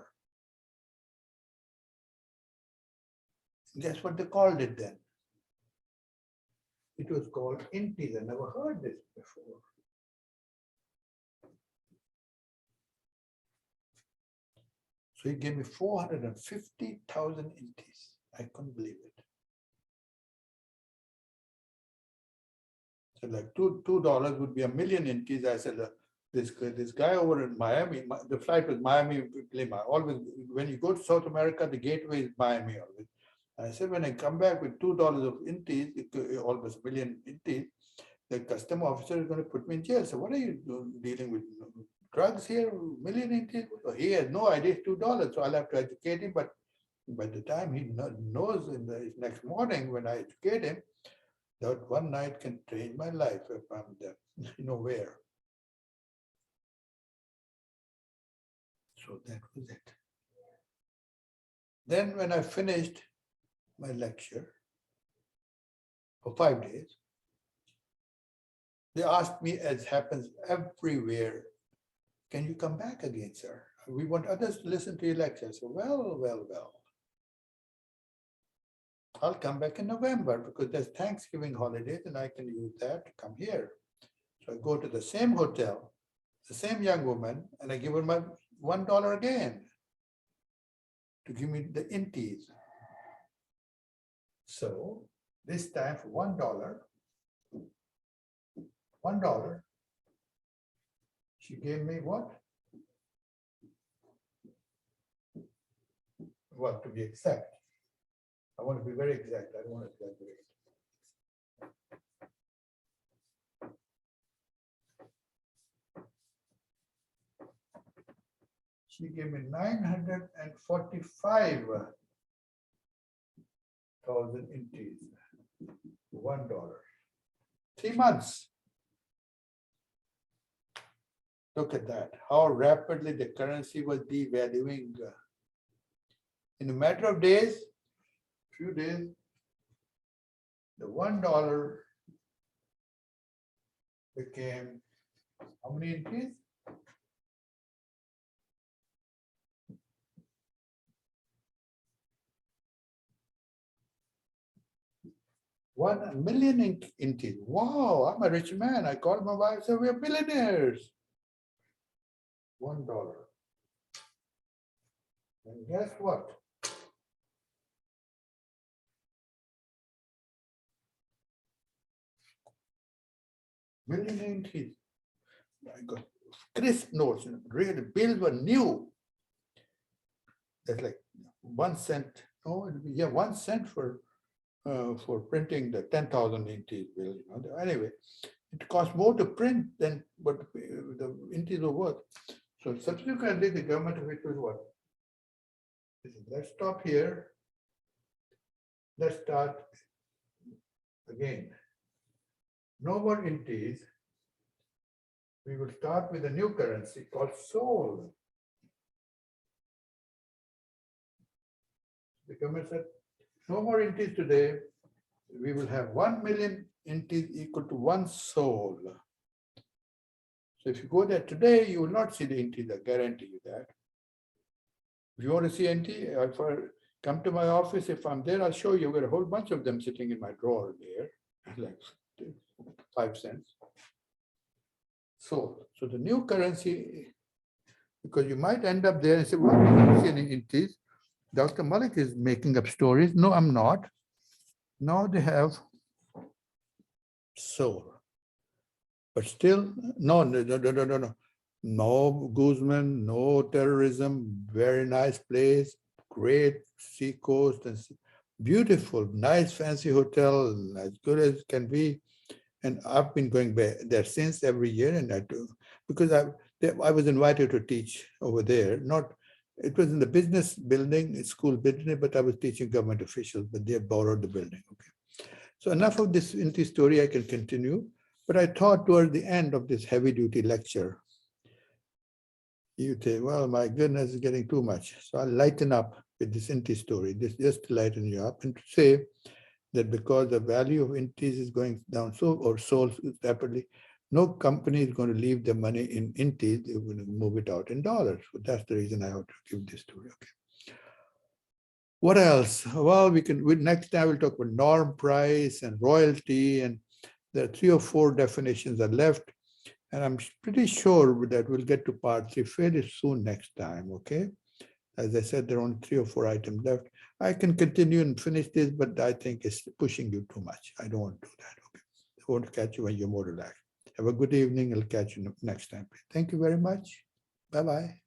A: Guess what they called it then? It was called intis. I never heard this before. So he gave me 450,000 intis. I couldn't believe it. So like $2 would be a million intis. I said, this guy over in Miami, the flight was Miami, Lima. Always, when you go to South America, the gateway is Miami always. I said, when I come back with $2 of intis, almost a million intis, the custom officer is going to put me in jail. So what are you dealing with? Drugs here, million intis? He has no idea it's $2, so I'll have to educate him. But by the time he knows in the next morning when I educate him, that one night can change my life if I'm there, where. So that was it. Then when I finished my lecture for 5 days, they asked me, as happens everywhere, can you come back again, sir? We want others to listen to your lecture. So, well. I'll come back in November because there's Thanksgiving holidays and I can use that to come here. So I go to the same hotel, the same young woman, and I give her my $1 again to give me the intis. So this time for $1, she gave me what? Well, to be exact. I want to be very exact. I don't want to exaggerate. She gave me 945,000 intis, $1. 3 months. Look at that, how rapidly the currency was devaluing. In a matter of days, few days, the $1 became how many intis? $1 million intis. Wow, I'm a rich man. I called my wife and said, we're billionaires. $1. And guess what? Million intis. I got crisp notes. Really, bills were new. That's like 1 cent. Oh, yeah, 1 cent for printing the 10,000 intis bill. Anyway, it cost more to print than what the intis were worth. So subsequently, the government of it was what? Let's stop here. Let's start again. No more intis. We will start with a new currency called Sol. The government said, no more intis today. We will have 1 million intis equal to 1 Sol. So if you go there today, you will not see the intis. I guarantee you that. If you want to see NT, if I come to my office, if I'm there, I'll show you. I've got a whole bunch of them sitting in my drawer there, like 5 cents. So the new currency, because you might end up there and say, well, we don't see any intis. Dr. Malik is making up stories. No, I'm not. Now they have soul. But still, no. No Guzman, no terrorism, very nice place, great sea coast, and beautiful, nice, fancy hotel, as good as can be. And I've been going there since every year, and I do, because I was invited to teach over there. It was in the business building, school building, but I was teaching government officials, but they borrowed the building. Okay. So enough of this into story, I can continue. But I thought toward the end of this heavy-duty lecture, you say, well, my goodness, it's getting too much. So I'll lighten up with this inti story, this just to lighten you up and to say that because the value of intis is going down or sold rapidly, no company is going to leave their money in intis, they're going to move it out in dollars. So that's the reason I have to give this story. Okay. What else? Well, next time we'll talk about norm price and royalty, and there are 3 or 4 definitions are left. And I'm pretty sure that we'll get to part 3 fairly soon next time, okay? As I said, there are only 3 or 4 items left. I can continue and finish this, but I think it's pushing you too much. I don't want to do that, okay? I want to catch you when you're more relaxed. Have a good evening. I'll catch you next time. Thank you very much. Bye-bye.